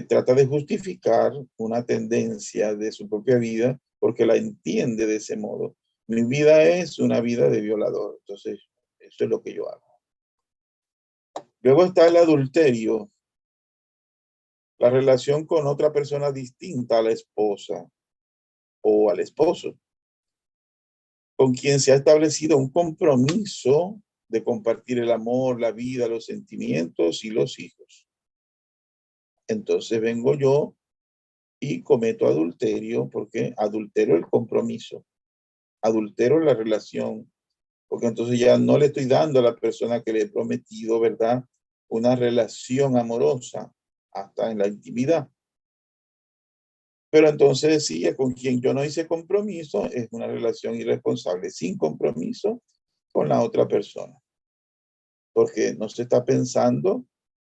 trata de justificar una tendencia de su propia vida porque la entiende de ese modo. Mi vida es una vida de violador. Entonces, eso es lo que yo hago. Luego está el adulterio, la relación con otra persona distinta a la esposa o al esposo, con quien se ha establecido un compromiso de compartir el amor, la vida, los sentimientos y los hijos. Entonces vengo yo y cometo adulterio porque adultero el compromiso. adultero la relación, porque entonces ya no le estoy dando a la persona que le he prometido, ¿verdad? Una relación amorosa, hasta en la intimidad. Pero entonces sí, con quien yo no hice compromiso es una relación irresponsable, sin compromiso con la otra persona, porque no se está pensando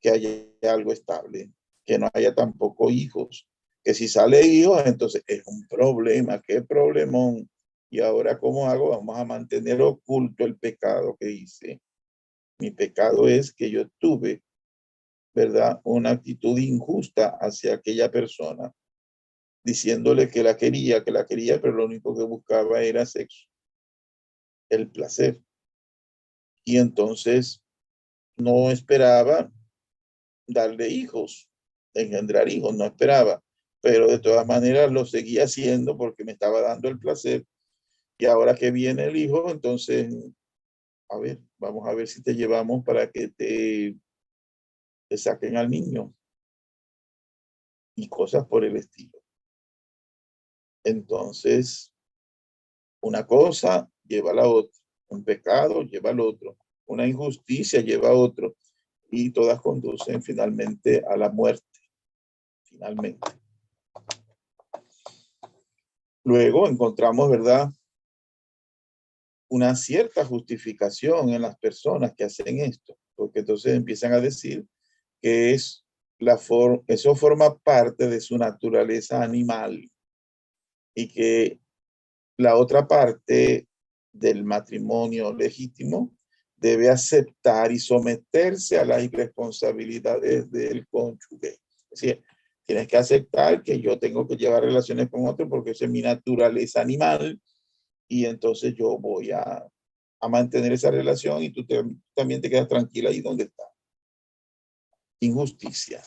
que haya algo estable, que no haya tampoco hijos, que si sale hijos, entonces es un problema, qué problemón. Y ahora, ¿cómo hago? Vamos a mantener oculto el pecado que hice. Mi pecado es que yo tuve, ¿verdad?, una actitud injusta hacia aquella persona, diciéndole que la quería, pero lo único que buscaba era sexo, el placer. Y entonces no esperaba darle hijos, engendrar hijos, no esperaba. Pero de todas maneras lo seguía haciendo porque me estaba dando el placer. Y ahora que viene el hijo, entonces, a ver, vamos a ver si te llevamos para que te saquen al niño y cosas por el estilo. Entonces, una cosa lleva a la otra, un pecado lleva al otro, una injusticia lleva a otro, y todas conducen finalmente a la muerte, finalmente. Luego encontramos, ¿verdad?, una cierta justificación en las personas que hacen esto, porque entonces empiezan a decir que eso forma parte de su naturaleza animal y que la otra parte del matrimonio legítimo debe aceptar y someterse a las irresponsabilidades del cónyuge. Es decir, tienes que aceptar que yo tengo que llevar relaciones con otro porque esa es mi naturaleza animal y entonces yo voy a mantener esa relación y tú también te quedas tranquila ahí donde está. Injusticia.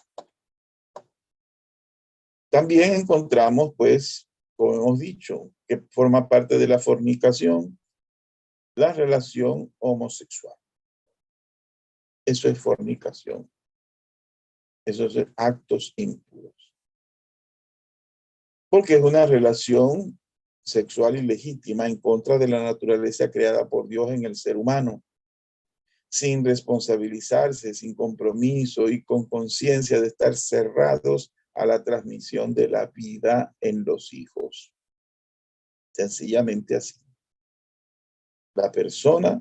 También encontramos, pues, como hemos dicho, que forma parte de la fornicación, la relación homosexual. Eso es fornicación. Eso es actos impuros. Porque es una relación sexual ilegítima en contra de la naturaleza creada por Dios en el ser humano, sin responsabilizarse, sin compromiso y con conciencia de estar cerrados a la transmisión de la vida en los hijos. Sencillamente así. La persona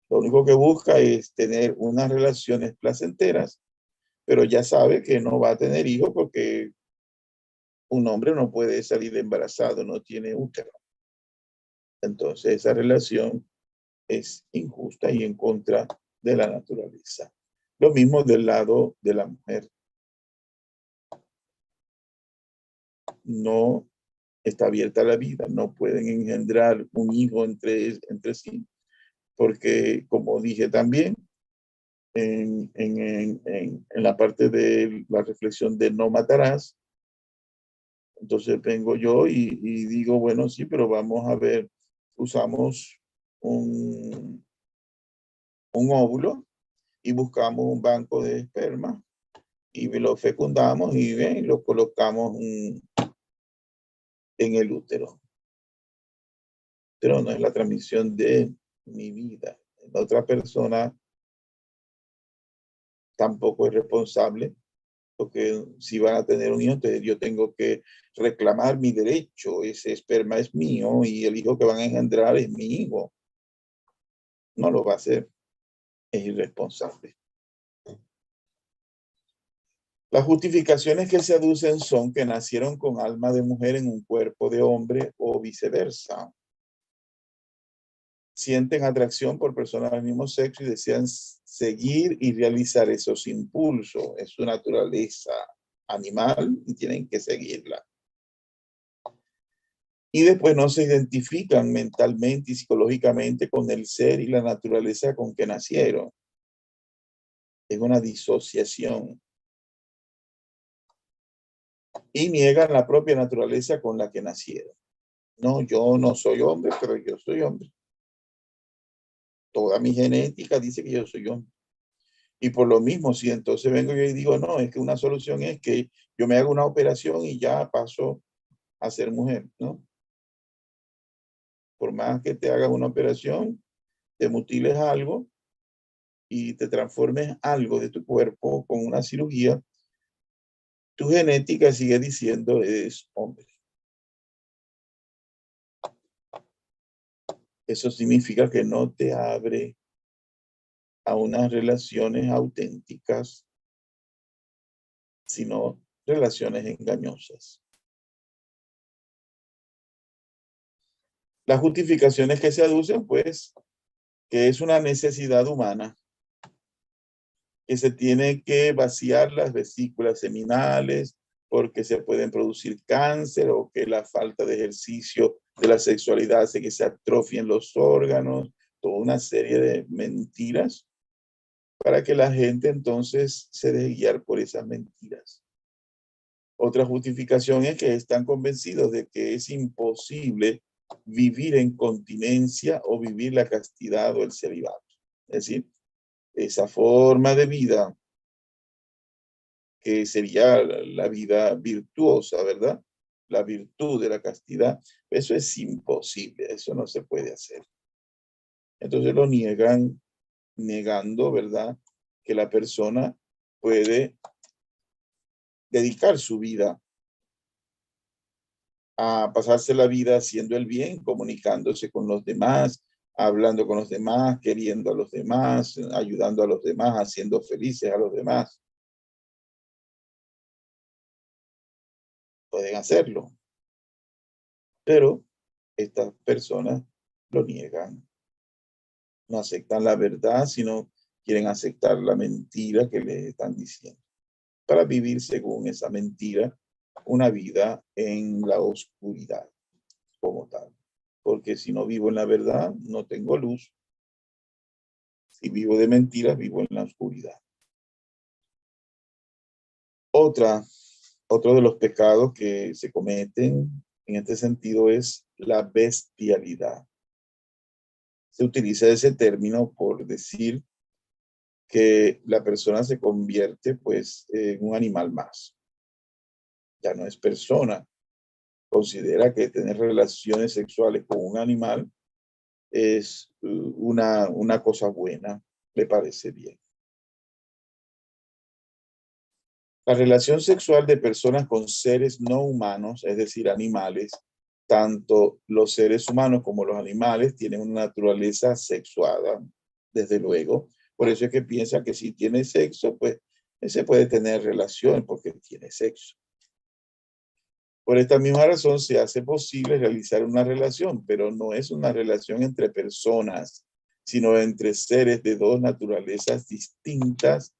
lo único que busca es tener unas relaciones placenteras, pero ya sabe que no va a tener hijos porque un hombre no puede salir embarazado, no tiene útero. Entonces esa relación es injusta y en contra de la naturaleza. Lo mismo del lado de la mujer. No está abierta la vida, no pueden engendrar un hijo entre sí, porque como dije también, en la parte de la reflexión de no matarás, entonces vengo yo y digo, bueno, sí, pero vamos a ver, usamos un óvulo y buscamos un banco de esperma y lo fecundamos y lo colocamos en el útero. Pero no es la transmisión de mi vida. La otra persona tampoco es responsable, porque si van a tener un hijo, entonces yo tengo que reclamar mi derecho. Ese esperma es mío y el hijo que van a engendrar es mi hijo. No lo va a hacer. Es irresponsable. Las justificaciones que se aducen son que nacieron con alma de mujer en un cuerpo de hombre o viceversa. Sienten atracción por personas del mismo sexo y desean seguir y realizar esos impulsos. Es su naturaleza animal y tienen que seguirla. Y después no se identifican mentalmente y psicológicamente con el ser y la naturaleza con que nacieron. Es una disociación. Y niegan la propia naturaleza con la que nacieron. No, yo no soy hombre, pero yo soy hombre. Toda mi genética dice que yo soy hombre. Y por lo mismo, si entonces vengo yo y digo, no, es que una solución es que yo me haga una operación y ya paso a ser mujer, ¿no? Por más que te hagas una operación, te mutiles algo y te transformes algo de tu cuerpo con una cirugía, tu genética sigue diciendo es hombre. Eso significa que no te abre a unas relaciones auténticas, sino relaciones engañosas. Las justificaciones que se aducen, pues, que es una necesidad humana, que se tiene que vaciar las vesículas seminales porque se pueden producir cáncer, o que la falta de ejercicio de la sexualidad hace que se atrofien los órganos, toda una serie de mentiras para que la gente entonces se deje guiar por esas mentiras. Otra justificación es que están convencidos de que es imposible vivir en continencia o vivir la castidad o el celibato. Es decir, esa forma de vida que sería la vida virtuosa, ¿verdad? La virtud de la castidad, eso es imposible, eso no se puede hacer. Entonces lo niegan, negando, ¿verdad? Que la persona puede dedicar su vida a pasarse la vida haciendo el bien, comunicándose con los demás, hablando con los demás, queriendo a los demás, ayudando a los demás, haciendo felices a los demás. Pueden hacerlo, pero estas personas lo niegan. No aceptan la verdad, sino quieren aceptar la mentira que les están diciendo, para vivir según esa mentira una vida en la oscuridad como tal. Porque si no vivo en la verdad, no tengo luz. Si vivo de mentiras, vivo en la oscuridad. Otro de los pecados que se cometen en este sentido es la bestialidad. Se utiliza ese término por decir que la persona se convierte pues en un animal más. Ya no es persona. Considera que tener relaciones sexuales con un animal es una cosa buena, le parece bien. La relación sexual de personas con seres no humanos, es decir, animales, tanto los seres humanos como los animales tienen una naturaleza sexuada, desde luego. Por eso es que piensa que si tiene sexo, pues se puede tener relación porque tiene sexo. Por esta misma razón se hace posible realizar una relación, pero no es una relación entre personas, sino entre seres de dos naturalezas distintas,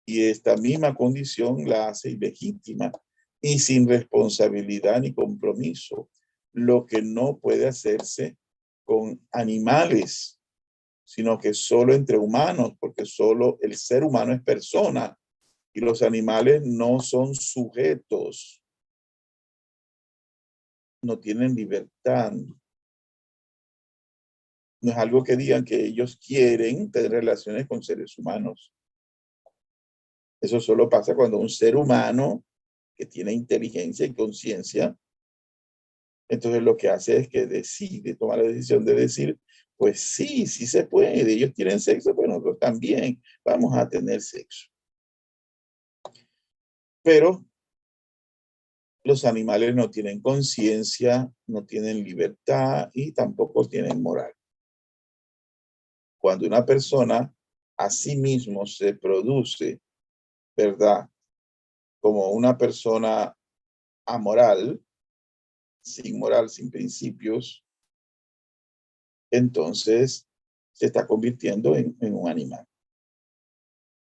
y esta misma condición la hace ilegítima y sin responsabilidad ni compromiso, lo que no puede hacerse con animales, sino que solo entre humanos, porque solo el ser humano es persona y los animales no son sujetos, no tienen libertad. No es algo que digan que ellos quieren tener relaciones con seres humanos. Eso solo pasa cuando un ser humano que tiene inteligencia y conciencia, entonces lo que hace es que decide, toma la decisión de decir, pues sí, sí se puede, ellos tienen sexo, pues nosotros también vamos a tener sexo. Pero los animales no tienen conciencia, no tienen libertad y tampoco tienen moral. Cuando una persona a sí mismo se produce, ¿verdad?, como una persona amoral, sin principios, entonces se está convirtiendo en un animal.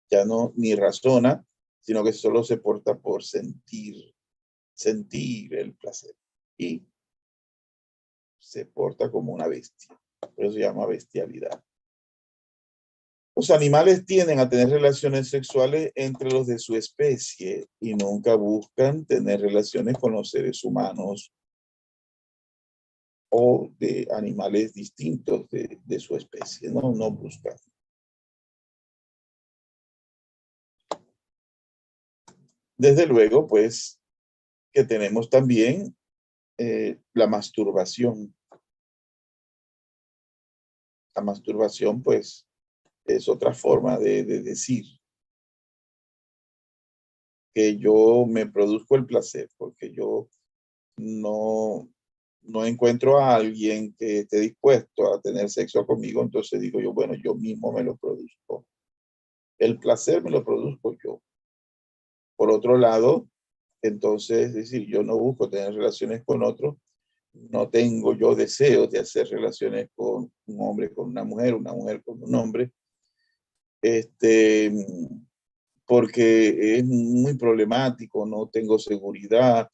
Ya no ni razona, sino que solo se porta por sentir el placer. Y se porta como una bestia. Por eso se llama bestialidad. Los animales tienden a tener relaciones sexuales entre los de su especie y nunca buscan tener relaciones con los seres humanos o de animales distintos de su especie. No buscan. Desde luego, pues, que tenemos también la masturbación. La masturbación, pues, es otra forma de decir que yo me produzco el placer, porque yo no encuentro a alguien que esté dispuesto a tener sexo conmigo, entonces digo yo, bueno, yo mismo me lo produzco. El placer me lo produzco yo. Por otro lado, entonces, es decir, yo no busco tener relaciones con otros, no tengo yo deseos de hacer relaciones con un hombre con una mujer con un hombre, este, porque es muy problemático, no tengo seguridad,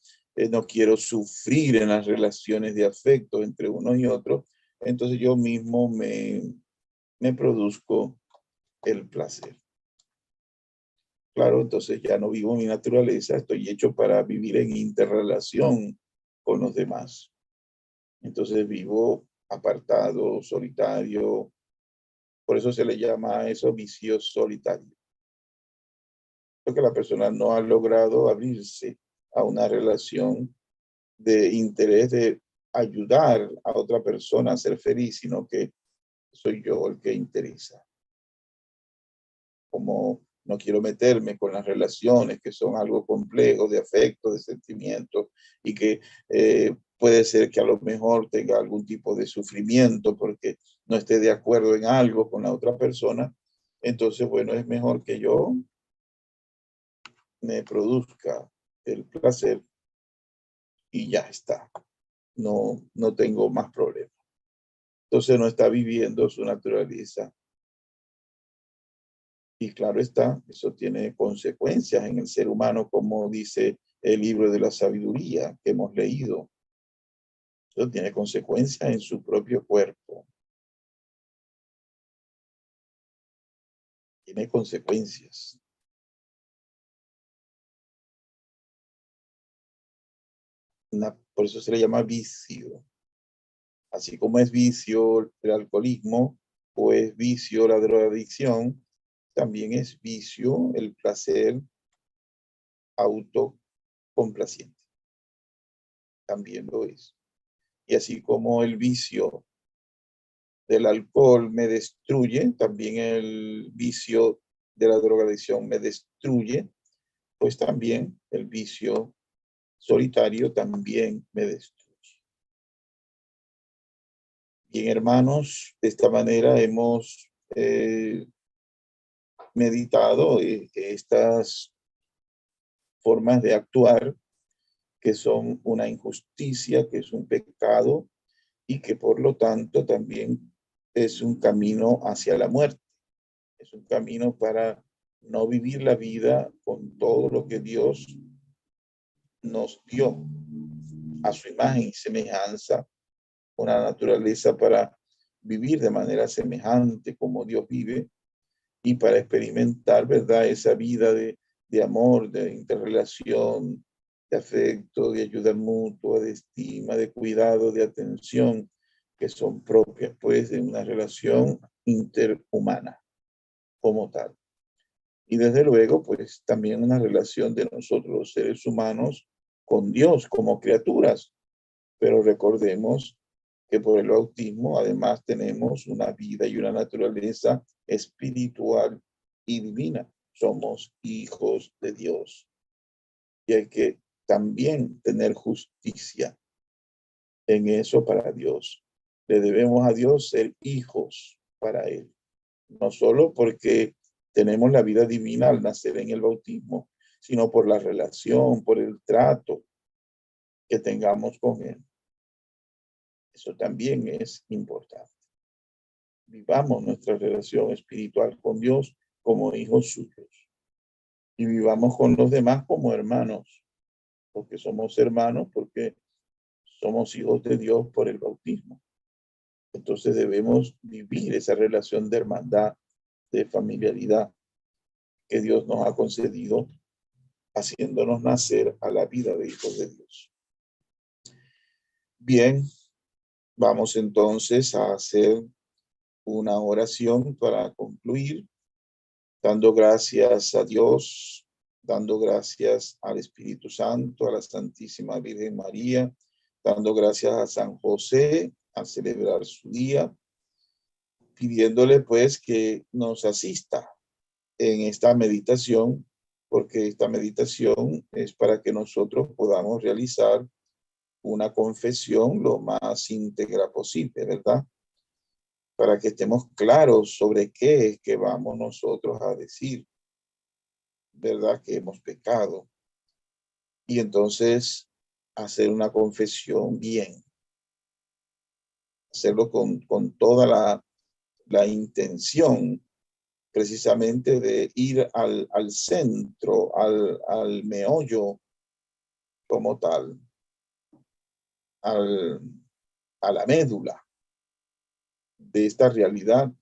no quiero sufrir en las relaciones de afecto entre unos y otros, entonces yo mismo me produzco el placer. Claro, entonces ya no vivo mi naturaleza, estoy hecho para vivir en interrelación con los demás. Entonces vivo apartado, solitario, por eso se le llama a eso vicio solitario. Porque la persona no ha logrado abrirse a una relación de interés de ayudar a otra persona a ser feliz, sino que soy yo el que interesa. Como no quiero meterme con las relaciones que son algo complejo de afecto, de sentimientos y que puede ser que a lo mejor tenga algún tipo de sufrimiento porque no esté de acuerdo en algo con la otra persona, entonces, bueno, es mejor que yo me produzca el placer y ya está. No tengo más problemas. Entonces no está viviendo su naturaleza. Y claro está, eso tiene consecuencias en el ser humano, como dice el libro de la sabiduría que hemos leído. Eso tiene consecuencias en su propio cuerpo. Tiene consecuencias. Por eso se le llama vicio. Así como es vicio el alcoholismo o es vicio la drogadicción, también es vicio el placer autocomplaciente. También lo es. Y así como el vicio del alcohol me destruye, también el vicio de la drogadicción me destruye, pues también el vicio solitario también me destruye. Bien, hermanos, de esta manera hemos meditado estas formas de actuar que son una injusticia, que es un pecado y que por lo tanto también es un camino hacia la muerte. Es un camino para no vivir la vida con todo lo que Dios nos dio a su imagen y semejanza, una naturaleza para vivir de manera semejante como Dios vive y para experimentar, ¿verdad?, esa vida de amor, de interrelación, de afecto, de ayuda mutua, de estima, de cuidado, de atención, que son propias, pues, de una relación interhumana como tal. Y desde luego, pues, también una relación de nosotros, los seres humanos, con Dios como criaturas. Pero recordemos que por el bautismo además tenemos una vida y una naturaleza espiritual y divina. Somos hijos de Dios y hay que también tener justicia en eso para Dios. Le debemos a Dios ser hijos para Él, no solo porque tenemos la vida divina al nacer en el bautismo, sino por la relación, por el trato que tengamos con Él. Eso también es importante. Vivamos nuestra relación espiritual con Dios como hijos suyos y vivamos con los demás como hermanos, porque somos hermanos, porque somos hijos de Dios por el bautismo. Entonces debemos vivir esa relación de hermandad, de familiaridad que Dios nos ha concedido, haciéndonos nacer a la vida de hijos de Dios. Bien, vamos entonces a hacer una oración para concluir, dando gracias a Dios, dando gracias al Espíritu Santo, a la Santísima Virgen María, dando gracias a San José al celebrar su día, pidiéndole pues que nos asista en esta meditación, porque esta meditación es para que nosotros podamos realizar una confesión lo más íntegra posible, ¿verdad? Para que estemos claros sobre qué es que vamos nosotros a decir, ¿verdad? Que hemos pecado. Y entonces hacer una confesión bien, hacerlo con toda la intención precisamente de ir al centro, al meollo como tal, al, a la médula de esta realidad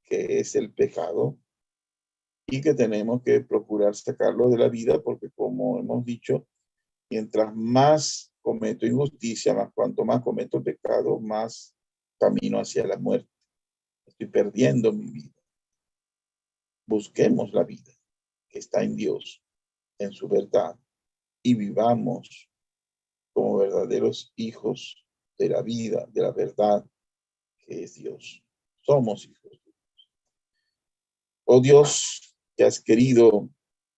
que es el pecado y que tenemos que procurar sacarlo de la vida porque, como hemos dicho, mientras más cometo injusticia, más cuanto más cometo pecado, más camino hacia la muerte. Estoy perdiendo mi vida. Busquemos la vida que está en Dios, en su verdad, y vivamos como verdaderos hijos de la vida, de la verdad que es Dios. Somos hijos de Dios. Oh Dios, que has querido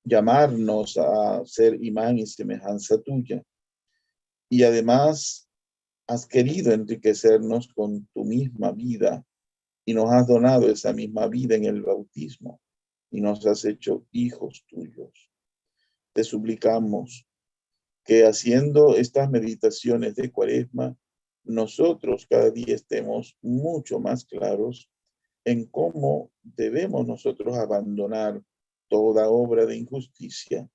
llamarnos a ser imagen y semejanza tuya, y además has querido enriquecernos con tu misma vida y nos has donado esa misma vida en el bautismo y nos has hecho hijos tuyos. Te suplicamos que haciendo estas meditaciones de Cuaresma, nosotros cada día estemos mucho más claros en cómo debemos nosotros abandonar toda obra de injusticia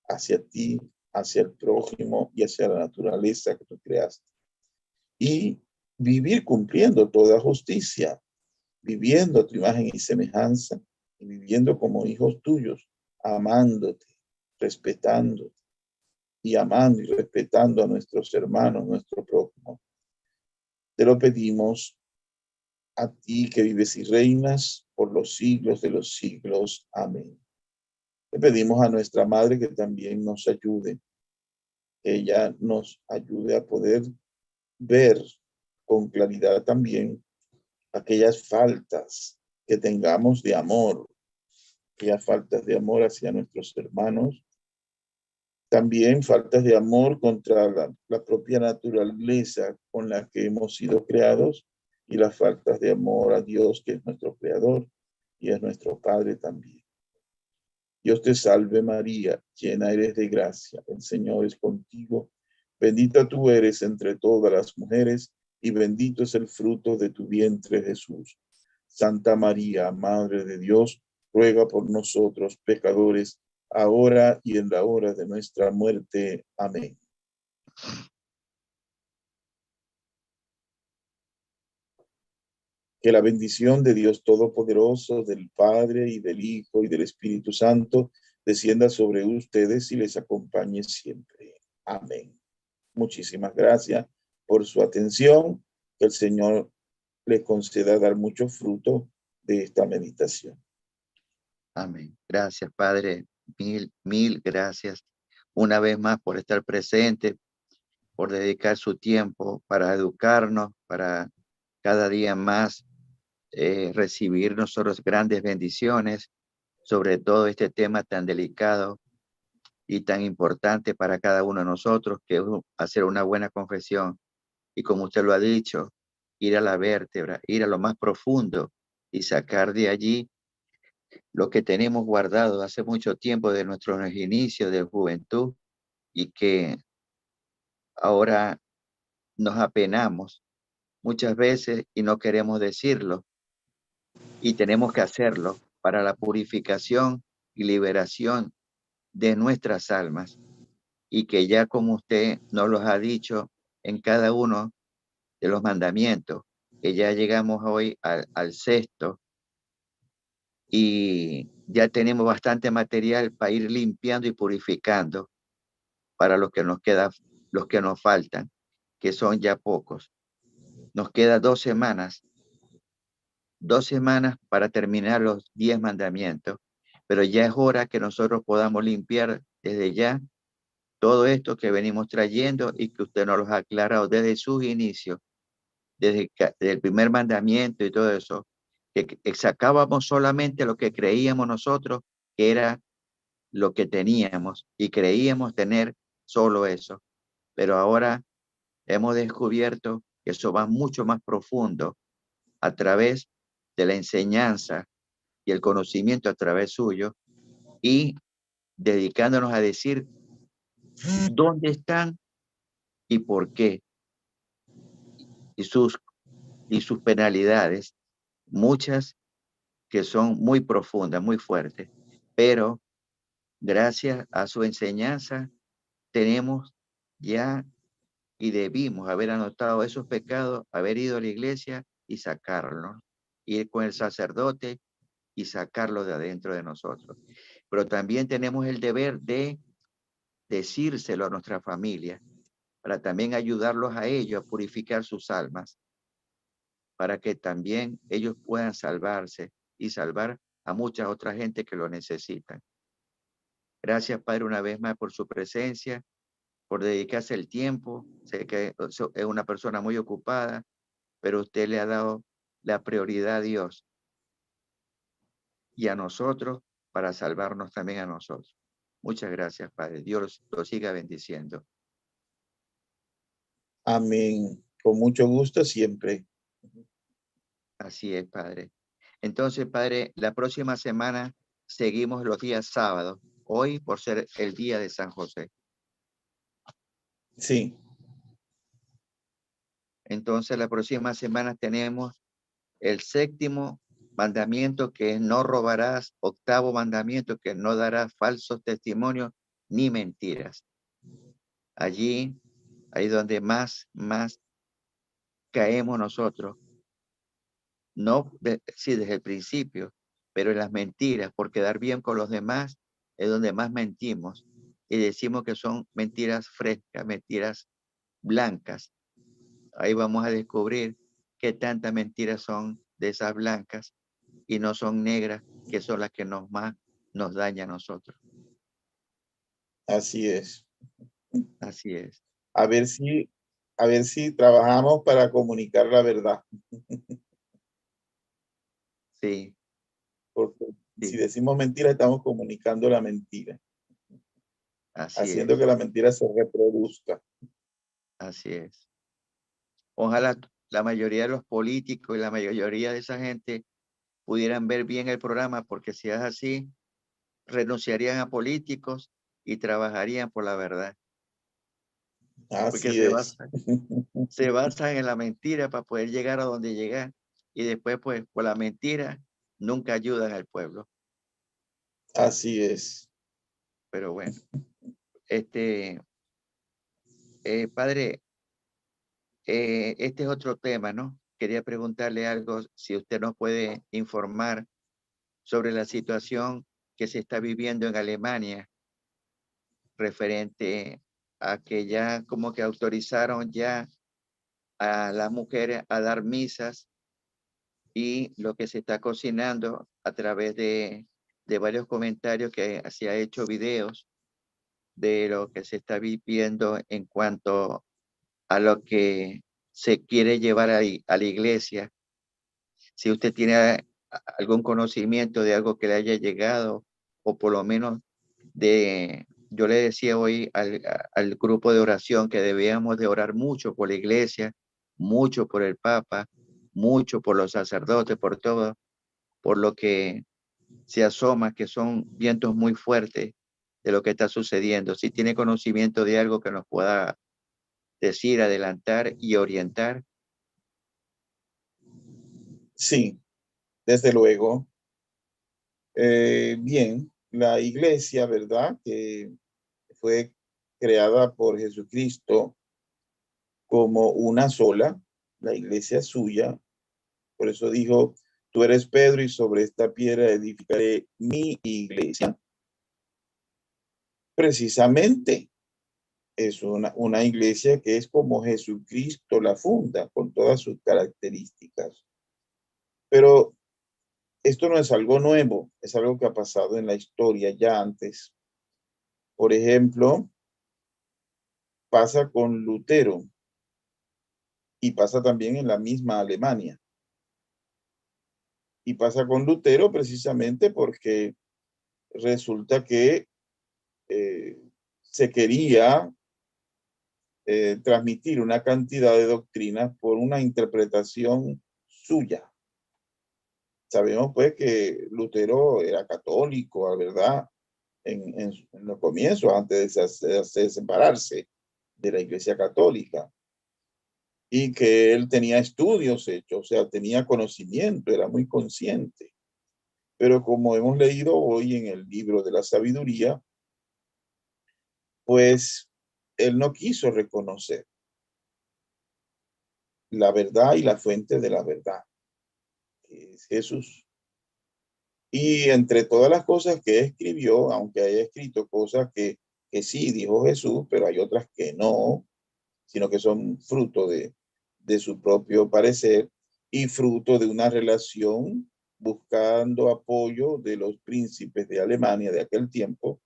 hacia ti, hacia el prójimo y hacia la naturaleza que tú creaste. Y vivir cumpliendo toda justicia, viviendo a tu imagen y semejanza, y viviendo como hijos tuyos, amándote, respetándote, y amando y respetando a nuestros hermanos, nuestro prójimo. Te lo pedimos a ti que vives y reinas por los siglos de los siglos. Amén. Le pedimos a nuestra Madre que también nos ayude, que ella nos ayude a poder ver con claridad también aquellas faltas que tengamos de amor, aquellas faltas de amor hacia nuestros hermanos, también faltas de amor contra la propia naturaleza con la que hemos sido creados y las faltas de amor a Dios, que es nuestro creador y es nuestro Padre también. Dios te salve María, llena eres de gracia, el Señor es contigo, bendita tú eres entre todas las mujeres y bendito es el fruto de tu vientre Jesús. Santa María, Madre de Dios, ruega por nosotros pecadores, ahora y en la hora de nuestra muerte. Amén. Que la bendición de Dios Todopoderoso, del Padre y del Hijo y del Espíritu Santo, descienda sobre ustedes y les acompañe siempre. Amén. Muchísimas gracias por su atención. Que el Señor les conceda dar mucho fruto de esta meditación. Amén. Gracias, Padre. Mil gracias una vez más por estar presente, por dedicar su tiempo para educarnos, para cada día más recibir nosotros grandes bendiciones sobre todo este tema tan delicado y tan importante para cada uno de nosotros, que es hacer una buena confesión. Y como usted lo ha dicho, ir a la vértebra, ir a lo más profundo y sacar de allí lo que tenemos guardado hace mucho tiempo de nuestros inicios de juventud y que ahora nos apenamos muchas veces y no queremos decirlo y tenemos que hacerlo para la purificación y liberación de nuestras almas y que ya como usted nos los ha dicho en cada uno de los mandamientos, que ya llegamos hoy al sexto y ya tenemos bastante material para ir limpiando y purificando para los que nos queda, los que nos faltan, que son ya pocos. Nos queda 2 semanas para terminar los 10 mandamientos, pero ya es hora que nosotros podamos limpiar desde ya todo esto que venimos trayendo y que usted nos los ha aclarado desde sus inicios, desde el primer mandamiento y todo eso, que sacábamos solamente lo que creíamos nosotros que era lo que teníamos y creíamos tener solo eso. Pero ahora hemos descubierto que eso va mucho más profundo a través de la enseñanza y el conocimiento a través suyo y dedicándonos a decir dónde están y por qué y sus penalidades, muchas que son muy profundas, muy fuertes, pero gracias a su enseñanza tenemos ya y debimos haber anotado esos pecados, haber ido a la iglesia y sacarlos, ir con el sacerdote y sacarlo de adentro de nosotros. Pero también tenemos el deber de decírselo a nuestra familia, para también ayudarlos a ellos a purificar sus almas, para que también ellos puedan salvarse y salvar a mucha otra gente que lo necesitan. Gracias, Padre, una vez más por su presencia, por dedicarse el tiempo. Sé que es una persona muy ocupada, pero usted le ha dado la prioridad a Dios y a nosotros para salvarnos también a nosotros. Muchas gracias, Padre. Dios lo siga bendiciendo. Amén. Con mucho gusto siempre. Así es, Padre. Entonces, Padre, la próxima semana seguimos los días sábados, hoy por ser el día de San José. Sí. Entonces, la próxima semana tenemos el séptimo mandamiento, que es no robarás, octavo mandamiento, que no darás falsos testimonios ni mentiras. Allí, ahí donde más caemos nosotros, no, sí, desde el principio, pero en las mentiras, por quedar bien con los demás, es donde más mentimos y decimos que son mentiras frescas, mentiras blancas. Ahí vamos a descubrir qué tantas mentiras son de esas blancas y no son negras, que son las que más nos dañan a nosotros. Así es. Así es. A ver si trabajamos para comunicar la verdad. Sí, Porque si sí, decimos mentira, estamos comunicando la mentira, así haciendo es, que la mentira se reproduzca. así es. Ojalá la mayoría de los políticos y la mayoría de esa gente pudieran ver bien el programa, porque si es así, renunciarían a políticos y trabajarían por la verdad, porque Así es. se basan en la mentira para poder llegar a donde llegar y después, pues, por la mentira nunca ayudan al pueblo. Así es. Pero bueno, padre, este es otro tema, ¿no? Quería preguntarle algo, si usted nos puede informar sobre la situación que se está viviendo en Alemania referente a que ya como que autorizaron ya a las mujeres a dar misas y lo que se está cocinando a través de varios comentarios que se ha hecho videos de lo que se está viviendo en cuanto a lo que se quiere llevar a la iglesia. Si usted tiene algún conocimiento de algo que le haya llegado, o por lo menos yo le decía hoy al grupo de oración que debíamos de orar mucho por la iglesia, mucho por el Papa, mucho por los sacerdotes, por todo, por lo que se asoma, que son vientos muy fuertes de lo que está sucediendo. Si tiene conocimiento de algo que nos pueda decir, adelantar y orientar. Sí, desde luego. Bien, la iglesia, ¿verdad? Que fue creada por Jesucristo como una sola, la iglesia suya. Por eso dijo, tú eres Pedro y sobre esta piedra edificaré mi iglesia. Precisamente es una iglesia que es como Jesucristo la funda, con todas sus características. Pero esto no es algo nuevo, es algo que ha pasado en la historia ya antes. Por ejemplo, pasa con Lutero y pasa también en la misma Alemania. Y pasa con Lutero precisamente porque resulta que se quería transmitir una cantidad de doctrinas por una interpretación suya. Sabemos pues que Lutero era católico, ¿verdad? En los comienzos, antes de separarse de la Iglesia Católica, y que él tenía estudios hechos, o sea, tenía conocimiento, era muy consciente. Pero como hemos leído hoy en el libro de la sabiduría, pues él no quiso reconocer la verdad y la fuente de la verdad, que es Jesús. Y entre todas las cosas que escribió, aunque haya escrito cosas que sí dijo Jesús, pero hay otras que no, sino que son fruto de su propio parecer y fruto de una relación buscando apoyo de los príncipes de Alemania de aquel tiempo,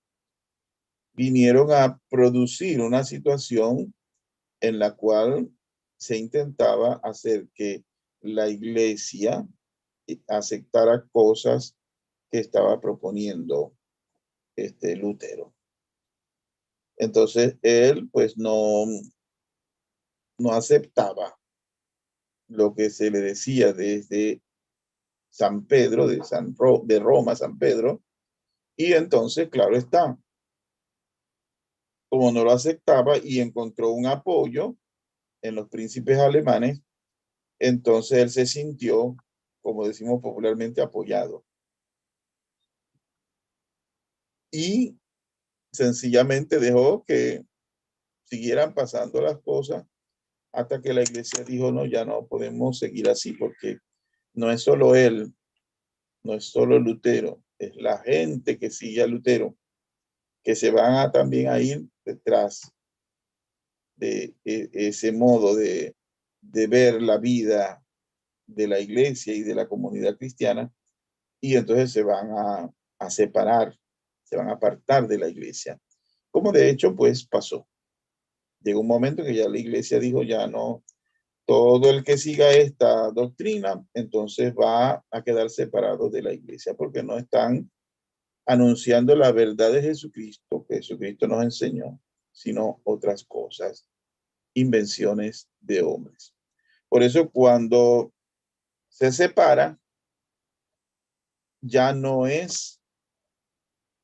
vinieron a producir una situación en la cual se intentaba hacer que la iglesia aceptara cosas que estaba proponiendo Lutero. Entonces él pues no aceptaba lo que se le decía desde San Pedro, de Roma, San Pedro, y entonces, claro está, como no lo aceptaba y encontró un apoyo en los príncipes alemanes, entonces él se sintió, como decimos popularmente, apoyado. Y sencillamente dejó que siguieran pasando las cosas hasta que la iglesia dijo, no, ya no podemos seguir así porque no es solo él, no es solo Lutero, es la gente que sigue a Lutero, que se van a también a ir detrás de ese modo de ver la vida de la iglesia y de la comunidad cristiana, y entonces se van a separar, se van a apartar de la iglesia. Como de hecho, pues pasó. Llegó un momento que ya la iglesia dijo, ya no, todo el que siga esta doctrina, entonces va a quedar separado de la iglesia porque no están anunciando la verdad de Jesucristo, que Jesucristo nos enseñó, sino otras cosas, invenciones de hombres. Por eso cuando se separa, ya no es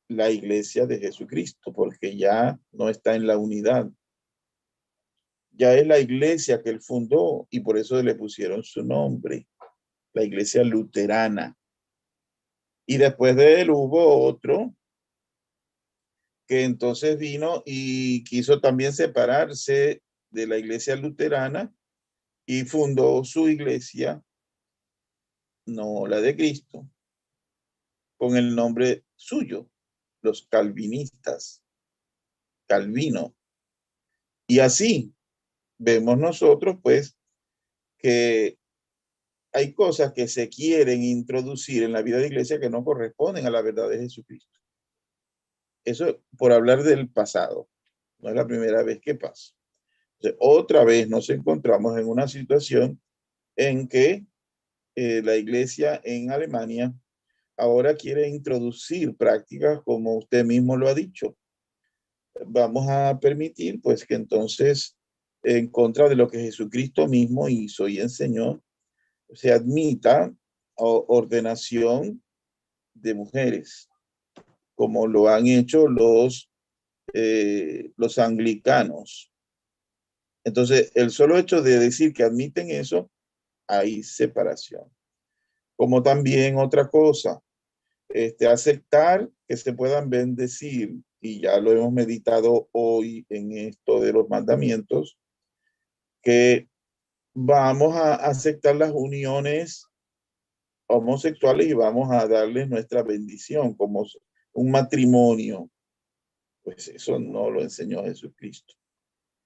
la iglesia de Jesucristo, porque ya no está en la unidad. Ya es la iglesia que él fundó y por eso le pusieron su nombre, la iglesia luterana. Y después de él hubo otro que entonces vino y quiso también separarse de la iglesia luterana y fundó su iglesia, no la de Cristo, con el nombre suyo, los calvinistas, Calvino. Y así vemos nosotros, pues, que hay cosas que se quieren introducir en la vida de la iglesia que no corresponden a la verdad de Jesucristo. Eso por hablar del pasado. No es la primera vez que pasa. Entonces, otra vez nos encontramos en una situación en que la iglesia en Alemania ahora quiere introducir prácticas como usted mismo lo ha dicho. Vamos a permitir pues que entonces en contra de lo que Jesucristo mismo hizo y enseñó, se admita ordenación de mujeres, como lo han hecho los anglicanos. Entonces, el solo hecho de decir que admiten eso, hay separación. Como también otra cosa, aceptar que se puedan bendecir, y ya lo hemos meditado hoy en esto de los mandamientos, que vamos a aceptar las uniones homosexuales y vamos a darles nuestra bendición como un matrimonio. Pues eso no lo enseñó Jesucristo.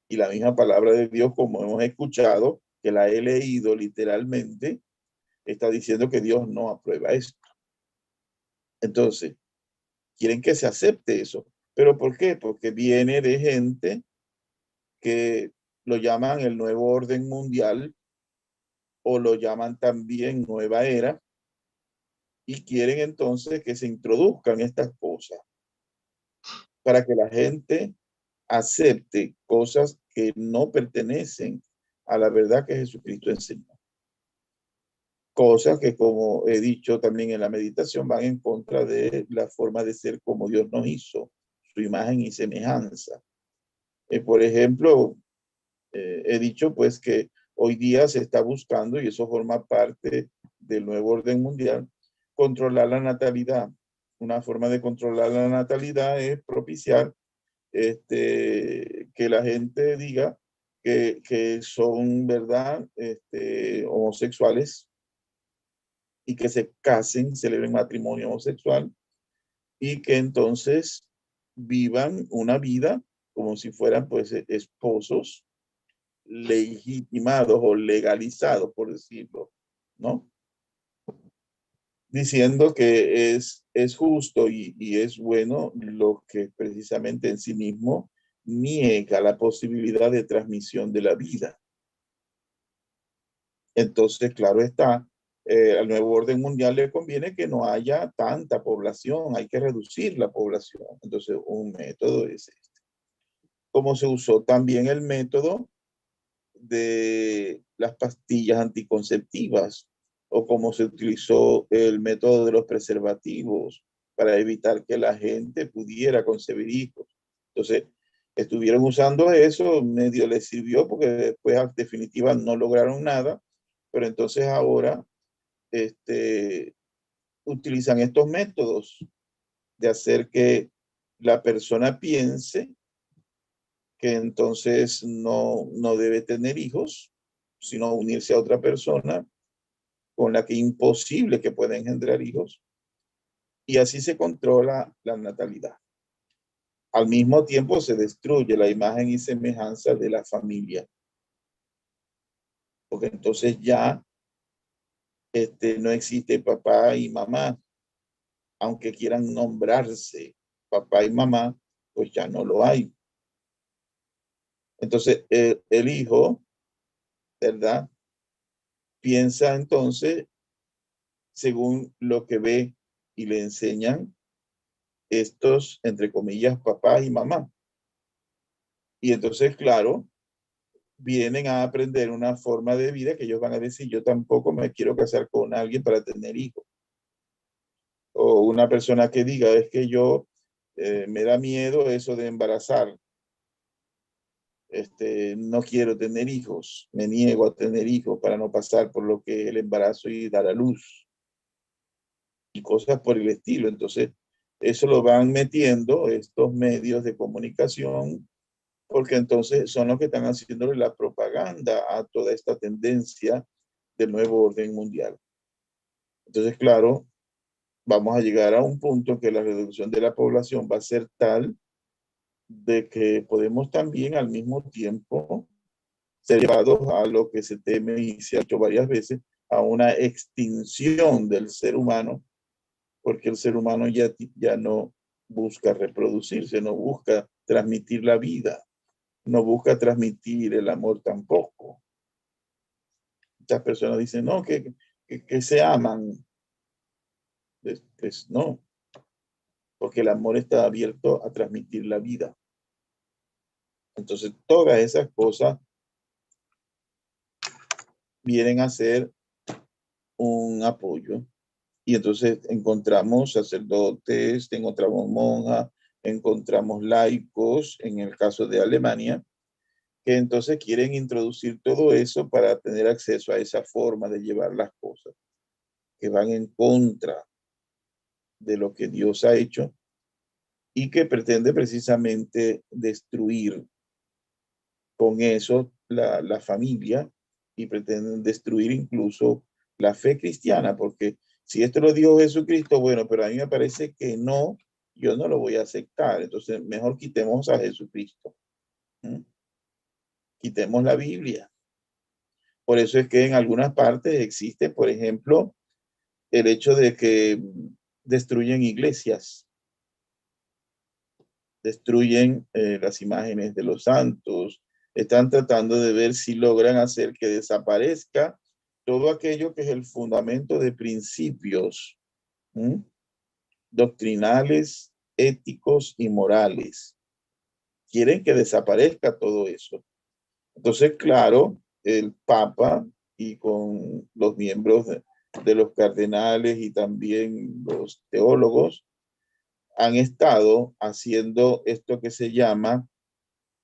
Y la misma palabra de Dios, como hemos escuchado, que la he leído literalmente, está diciendo que Dios no aprueba esto. Entonces, quieren que se acepte eso. ¿Pero por qué? Porque viene de gente que lo llaman el nuevo orden mundial o lo llaman también nueva era, y quieren entonces que se introduzcan estas cosas para que la gente acepte cosas que no pertenecen a la verdad que Jesucristo enseñó. Cosas que, como he dicho también en la meditación, van en contra de la forma de ser como Dios nos hizo, su imagen y semejanza. Por ejemplo, he dicho pues que hoy día se está buscando, y eso forma parte del nuevo orden mundial, controlar la natalidad. Una forma de controlar la natalidad es propiciar que la gente diga que son, ¿verdad?, homosexuales, y que se casen, celebren matrimonio homosexual, y que entonces vivan una vida como si fueran pues esposos legitimados o legalizados, por decirlo, ¿no? Diciendo que es justo y es bueno lo que precisamente en sí mismo niega la posibilidad de transmisión de la vida. Entonces, claro está, al nuevo orden mundial le conviene que no haya tanta población, hay que reducir la población. Entonces, un método es este. Como se usó también el método de las pastillas anticonceptivas, o como se utilizó el método de los preservativos para evitar que la gente pudiera concebir hijos. Entonces, estuvieron usando eso, medio les sirvió porque después, en definitiva, no lograron nada, pero entonces ahora utilizan estos métodos de hacer que la persona piense que entonces no debe tener hijos, sino unirse a otra persona con la que es imposible que pueda engendrar hijos, y así se controla la natalidad. Al mismo tiempo se destruye la imagen y semejanza de la familia, porque entonces ya no existe papá y mamá, aunque quieran nombrarse papá y mamá, pues ya no lo hay. Entonces el hijo, ¿verdad?, piensa entonces según lo que ve y le enseñan estos, entre comillas, papá y mamá. Y entonces, claro, vienen a aprender una forma de vida que ellos van a decir: yo tampoco me quiero casar con alguien para tener hijos. O una persona que diga: es que yo me da miedo eso de embarazar. No quiero tener hijos, me niego a tener hijos para no pasar por lo que es el embarazo y dar a luz, y cosas por el estilo. Entonces, eso lo van metiendo estos medios de comunicación, porque entonces son los que están haciendo la propaganda a toda esta tendencia del nuevo orden mundial. Entonces, claro, vamos a llegar a un punto que la reducción de la población va a ser tal de que podemos también al mismo tiempo ser llevados a lo que se teme y se ha hecho varias veces, a una extinción del ser humano, porque el ser humano ya no busca reproducirse, no busca transmitir la vida, no busca transmitir el amor tampoco. Muchas personas dicen, no, que se aman. Pues no, porque el amor está abierto a transmitir la vida. Entonces, todas esas cosas vienen a ser un apoyo. Y entonces encontramos sacerdotes, encontramos monjas, encontramos laicos, en el caso de Alemania, que entonces quieren introducir todo eso para tener acceso a esa forma de llevar las cosas, que van en contra de lo que Dios ha hecho y que pretende precisamente destruir con eso la familia, y pretenden destruir incluso la fe cristiana, porque si esto lo dijo Jesucristo, bueno, pero a mí me parece que no, yo no lo voy a aceptar. Entonces, mejor quitemos a Jesucristo. ¿Mm? Quitemos la Biblia. Por eso es que en algunas partes existe, por ejemplo, el hecho de que destruyen iglesias, destruyen las imágenes de los santos, están tratando de ver si logran hacer que desaparezca todo aquello que es el fundamento de principios ¿Mm? Doctrinales, éticos y morales. Quieren que desaparezca todo eso. Entonces, claro, el Papa y con los miembros de los cardenales y también los teólogos han estado haciendo esto que se llama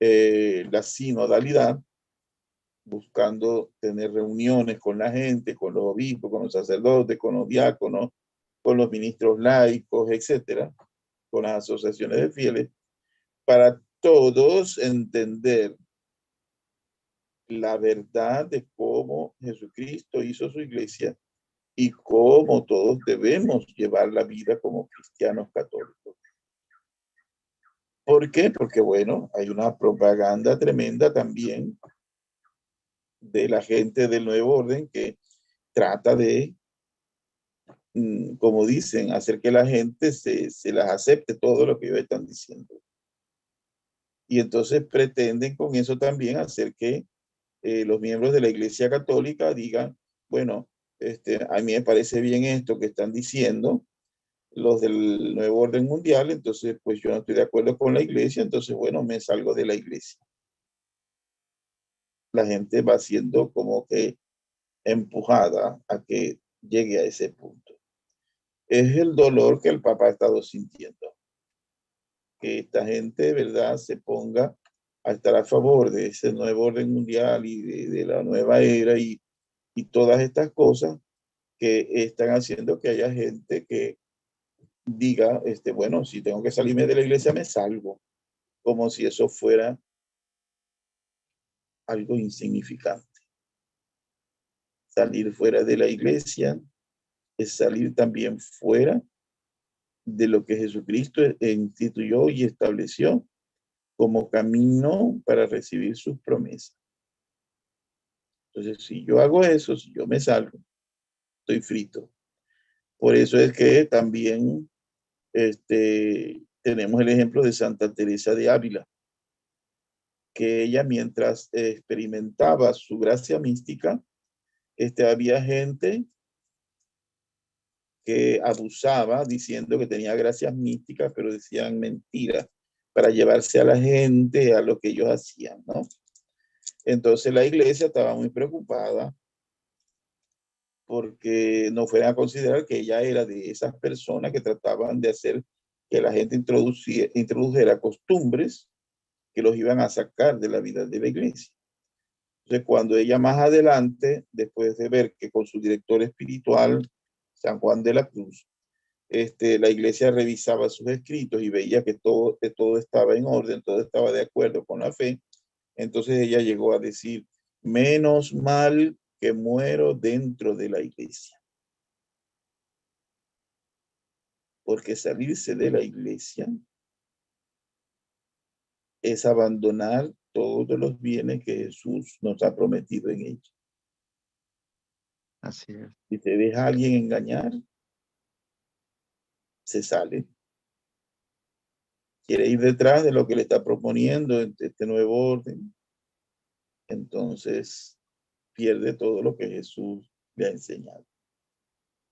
la sinodalidad, buscando tener reuniones con la gente, con los obispos, con los sacerdotes, con los diáconos, con los ministros laicos, etcétera, con las asociaciones de fieles, para todos entender la verdad de cómo Jesucristo hizo su iglesia y cómo todos debemos llevar la vida como cristianos católicos. ¿Por qué? Porque, bueno, hay una propaganda tremenda también de la gente del nuevo orden que trata de, como dicen, hacer que la gente se las acepte todo lo que ellos están diciendo. Y entonces pretenden con eso también hacer que los miembros de la Iglesia Católica digan, bueno, a mí me parece bien esto que están diciendo los del nuevo orden mundial, entonces pues yo no estoy de acuerdo con la Iglesia, entonces bueno, me salgo de la Iglesia. La gente va siendo como que empujada a que llegue a ese punto. Es el dolor que el Papa ha estado sintiendo, que esta gente, ¿verdad?, se ponga a estar a favor de ese nuevo orden mundial y de la nueva era y todas estas cosas que están haciendo que haya gente que diga, bueno, si tengo que salirme de la iglesia, me salgo, como si eso fuera algo insignificante. Salir fuera de la iglesia es salir también fuera de lo que Jesucristo instituyó y estableció como camino para recibir sus promesas. Entonces, si yo hago eso, si yo me salgo, estoy frito. Por eso es que también tenemos el ejemplo de Santa Teresa de Ávila, que ella mientras experimentaba su gracia mística, había gente que abusaba diciendo que tenía gracias místicas, pero decían mentiras para llevarse a la gente a lo que ellos hacían, ¿no? Entonces la iglesia estaba muy preocupada porque no fueran a considerar que ella era de esas personas que trataban de hacer que la gente introdujera costumbres que los iban a sacar de la vida de la iglesia. Entonces, cuando ella más adelante, después de ver que con su director espiritual, San Juan de la Cruz, la iglesia revisaba sus escritos y veía que todo estaba en orden, todo estaba de acuerdo con la fe, entonces ella llegó a decir, menos mal que muero dentro de la iglesia. Porque salirse de la iglesia es abandonar todos los bienes que Jesús nos ha prometido en ella. Así es. Si te deja alguien engañar, se sale. Quiere ir detrás de lo que le está proponiendo este nuevo orden. Entonces pierde todo lo que Jesús le ha enseñado.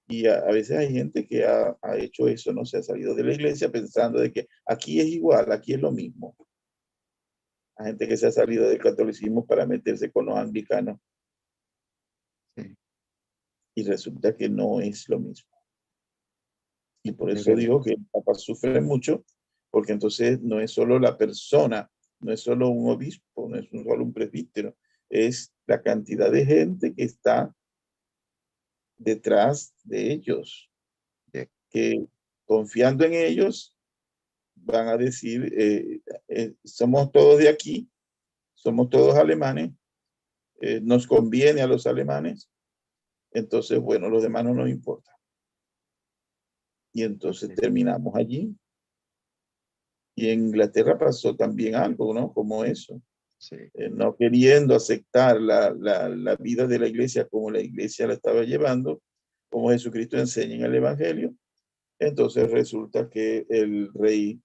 Y a veces hay gente que ha hecho eso, no se ha salido de la iglesia pensando de que aquí es igual, aquí es lo mismo. Hay gente que se ha salido del catolicismo para meterse con los anglicanos. Sí, Y resulta que no es lo mismo. Y por es eso verdad. digo que el Papa sufre mucho, porque entonces no es solo la persona, no es solo un obispo, no es solo un presbítero, es la cantidad de gente que está detrás de ellos, Sí, que confiando en ellos van a decir, somos todos de aquí, somos todos alemanes, nos conviene a los alemanes, entonces, bueno, los demás no nos importa. Y entonces sí, terminamos allí. Y en Inglaterra pasó también algo, ¿no? Como eso. sí. No queriendo aceptar la vida de la iglesia como la iglesia la estaba llevando, como Jesucristo enseña en el Evangelio. Entonces resulta que el rey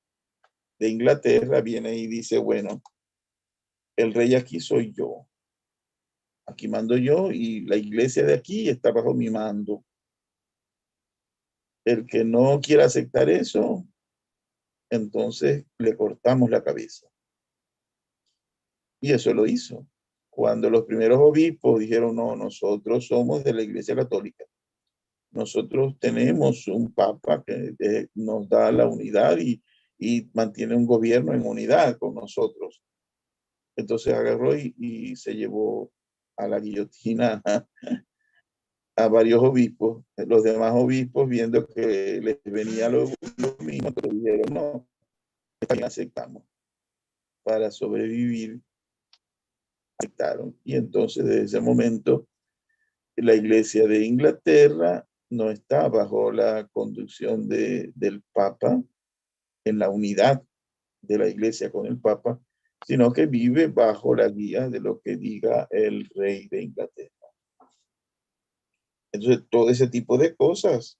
de Inglaterra viene y dice, bueno, el rey aquí soy yo. Aquí mando yo y la iglesia de aquí está bajo mi mando. El que no quiera aceptar eso, entonces le cortamos la cabeza. Y eso lo hizo. Cuando los primeros obispos dijeron, no, nosotros somos de la Iglesia Católica. Nosotros tenemos un papa que nos da la unidad y mantiene un gobierno en unidad con nosotros. Entonces agarró y se llevó a la guillotina a varios obispos. Los demás obispos, viendo que les venía lo mismo, pero dijeron, no, también aceptamos. Para sobrevivir, aceptaron. Y entonces desde ese momento la Iglesia de Inglaterra no está bajo la conducción del Papa, en la unidad de la Iglesia con el Papa, sino que vive bajo la guía de lo que diga el rey de Inglaterra. Entonces, todo ese tipo de cosas,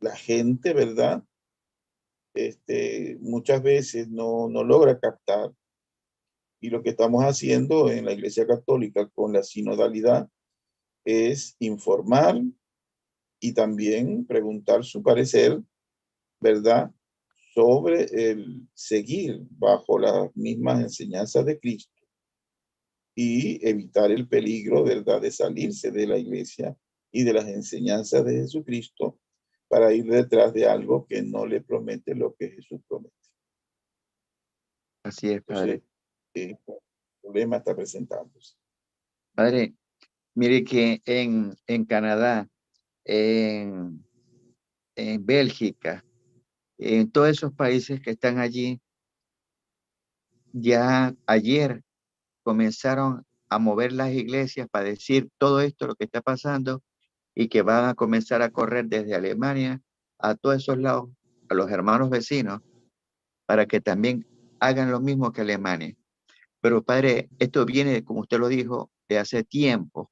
la gente, ¿verdad? Muchas veces no logra captar. Y lo que estamos haciendo en la Iglesia Católica con la sinodalidad es informar y también preguntar su parecer, ¿verdad? Sobre el seguir bajo las mismas enseñanzas de Cristo y evitar el peligro, ¿verdad?, de salirse de la iglesia y de las enseñanzas de Jesucristo para ir detrás de algo que no le promete lo que Jesús promete. Así es, Entonces, padre. el problema está presentándose. Padre, mire que en Canadá, en, en Bélgica, en todos esos países que están allí, ya ayer comenzaron a mover las iglesias para decir todo esto, lo que está pasando, y que van a comenzar a correr desde Alemania a todos esos lados, a los hermanos vecinos, para que también hagan lo mismo que Alemania. Pero padre, esto viene, como usted lo dijo, de hace tiempo.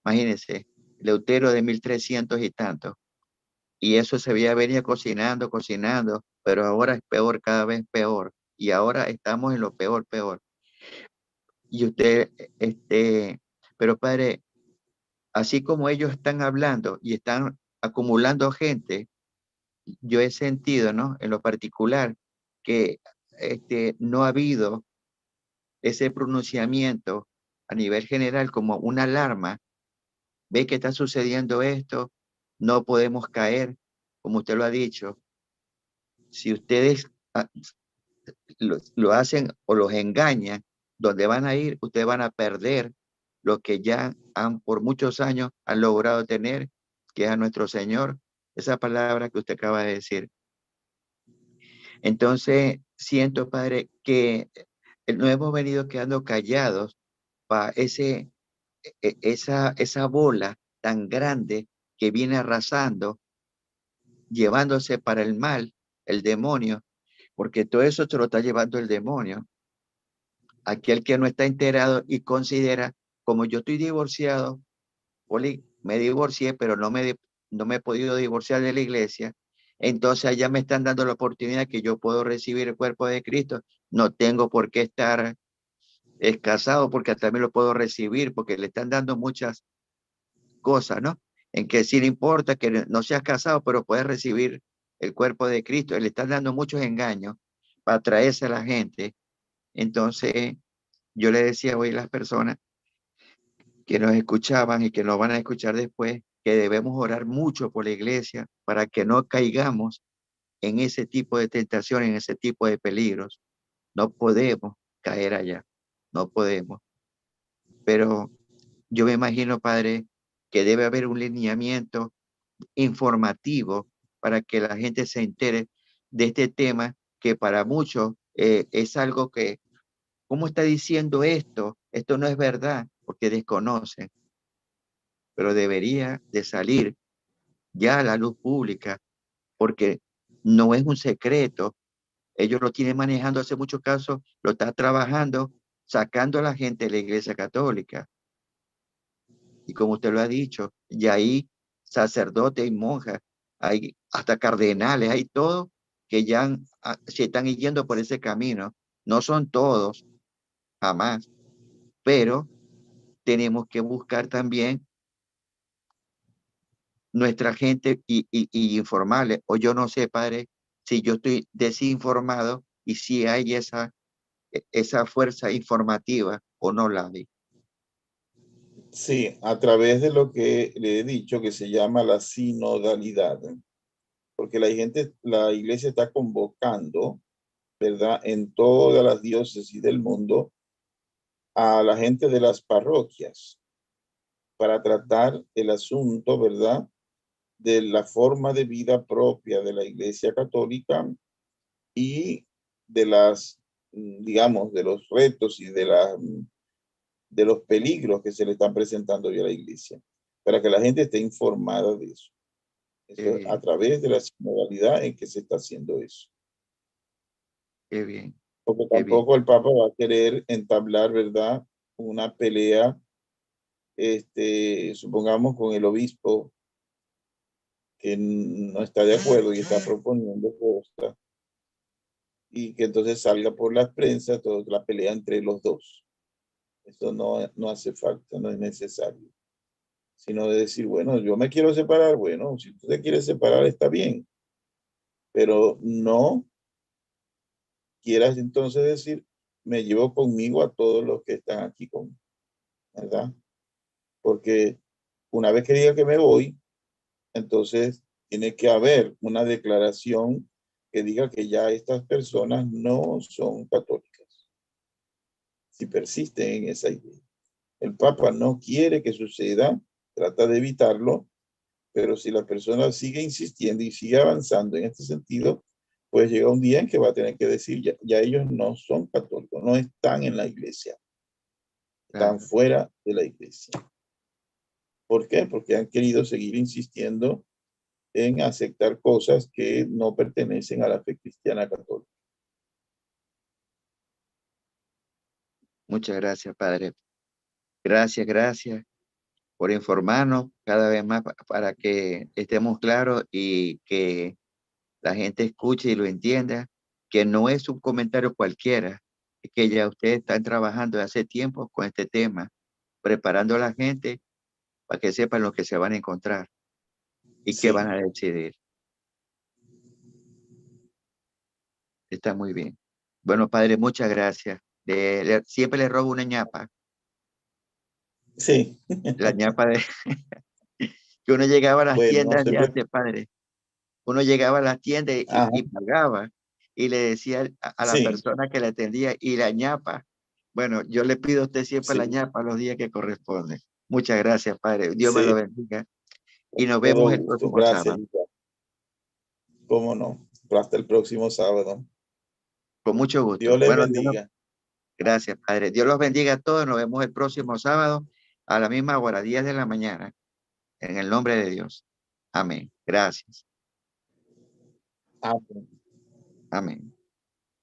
Imagínense, Leutero de 1300 y tanto. Y eso se había venido cocinando, cocinando, pero ahora es peor, cada vez peor. Y ahora estamos en lo peor, peor. Y usted, pero padre, así como ellos están hablando y están acumulando gente, yo he sentido, ¿no? En lo particular, que no ha habido ese pronunciamiento a nivel general como una alarma. Ve que está sucediendo esto, no podemos caer, como usted lo ha dicho. Si ustedes lo hacen o los engañan, donde van a ir, ustedes van a perder lo que ya han por muchos años han logrado tener, que es a nuestro Señor, esa palabra que usted acaba de decir. Entonces, siento, Padre, que nos hemos venido quedando callados para esa bola tan grande que viene arrasando, llevándose para el mal, el demonio, porque todo eso se lo está llevando el demonio. Aquel que no está enterado y considera, como yo estoy divorciado, Poli, me divorcié, pero no me he podido divorciar de la iglesia, entonces allá me están dando la oportunidad que yo puedo recibir el cuerpo de Cristo. No tengo por qué estar casado porque también lo puedo recibir, porque le están dando muchas cosas, ¿no? En que sí le importa que no seas casado, pero puedes recibir el cuerpo de Cristo. Le están dando muchos engaños para atraerse a la gente. Entonces, yo le decía hoy a las personas que nos escuchaban y que nos van a escuchar después, que debemos orar mucho por la iglesia para que no caigamos en ese tipo de tentación, en ese tipo de peligros. No podemos caer allá, no podemos. Pero yo me imagino, Padre, que debe haber un lineamiento informativo para que la gente se entere de este tema que para muchos es algo que, ¿cómo está diciendo esto? Esto no es verdad, porque desconocen, pero debería de salir ya a la luz pública, porque no es un secreto. Ellos lo tienen manejando hace muchos casos, lo está trabajando, sacando a la gente de la Iglesia Católica. Y como usted lo ha dicho, y hay sacerdotes y monjas, hay hasta cardenales, hay todos que ya se están yendo por ese camino. No son todos, jamás, pero tenemos que buscar también nuestra gente y informarle. O yo no sé, padre, si yo estoy desinformado y si hay esa fuerza informativa o no la hay. Sí, a través de lo que le he dicho que se llama la sinodalidad, porque la iglesia está convocando, ¿verdad? En todas las diócesis del mundo a la gente de las parroquias para tratar el asunto, ¿verdad? De la forma de vida propia de la Iglesia Católica y de digamos, de los retos y de los peligros que se le están presentando hoy a la Iglesia, para que la gente esté informada de eso. Qué Eso a bien, través de la modalidad en que se está haciendo eso. qué bien, Porque qué bien. tampoco el Papa va a querer entablar, ¿verdad? Una pelea, supongamos, con el obispo que no está de acuerdo y está proponiendo cosas, y que entonces salga por la prensa toda la pelea entre los dos. Eso no hace falta, no es necesario. Sino de decir, bueno, yo me quiero separar, bueno, si tú te quieres separar está bien, pero no quieras entonces decir, me llevo conmigo a todos los que están aquí conmigo, ¿verdad? Porque una vez que diga que me voy, entonces tiene que haber una declaración que diga que ya estas personas no son católicas, si persisten en esa idea. El Papa no quiere que suceda, trata de evitarlo, pero si la persona sigue insistiendo y sigue avanzando en este sentido, pues llega un día en que va a tener que decir, ya ellos no son católicos, no están en la iglesia, están Claro. fuera de la iglesia. ¿Por qué? Porque han querido seguir insistiendo en aceptar cosas que no pertenecen a la fe cristiana católica. Muchas gracias, padre. Gracias, gracias por informarnos cada vez más para que estemos claros y que la gente escuche y lo entienda, que no es un comentario cualquiera, es que ya ustedes están trabajando hace tiempo con este tema, preparando a la gente para que sepan lo que se van a encontrar y qué van Sí, a decidir. Está muy bien. Bueno, padre, muchas gracias. Siempre le robo una ñapa, sí. la ñapa de que uno llegaba a las Bueno, no tiendas se de preocupe. antes, padre. Uno llegaba a las tiendas Ajá, y pagaba y le decía a la sí, persona que le atendía y la ñapa. Bueno, yo le pido a usted siempre la sí, ñapa los días que corresponden. Muchas gracias, padre. Dios me lo sí. bendiga y nos Todo vemos el gusto. próximo Gracias, sábado. Iván. ¿Cómo no? Hasta el próximo sábado. Con mucho gusto. Dios les Bueno, bendiga. gracias, padre. Dios los bendiga a todos. Nos vemos el próximo sábado a la misma hora, 10 de la mañana, en el nombre de Dios. Amén. Gracias. Amén. Amén.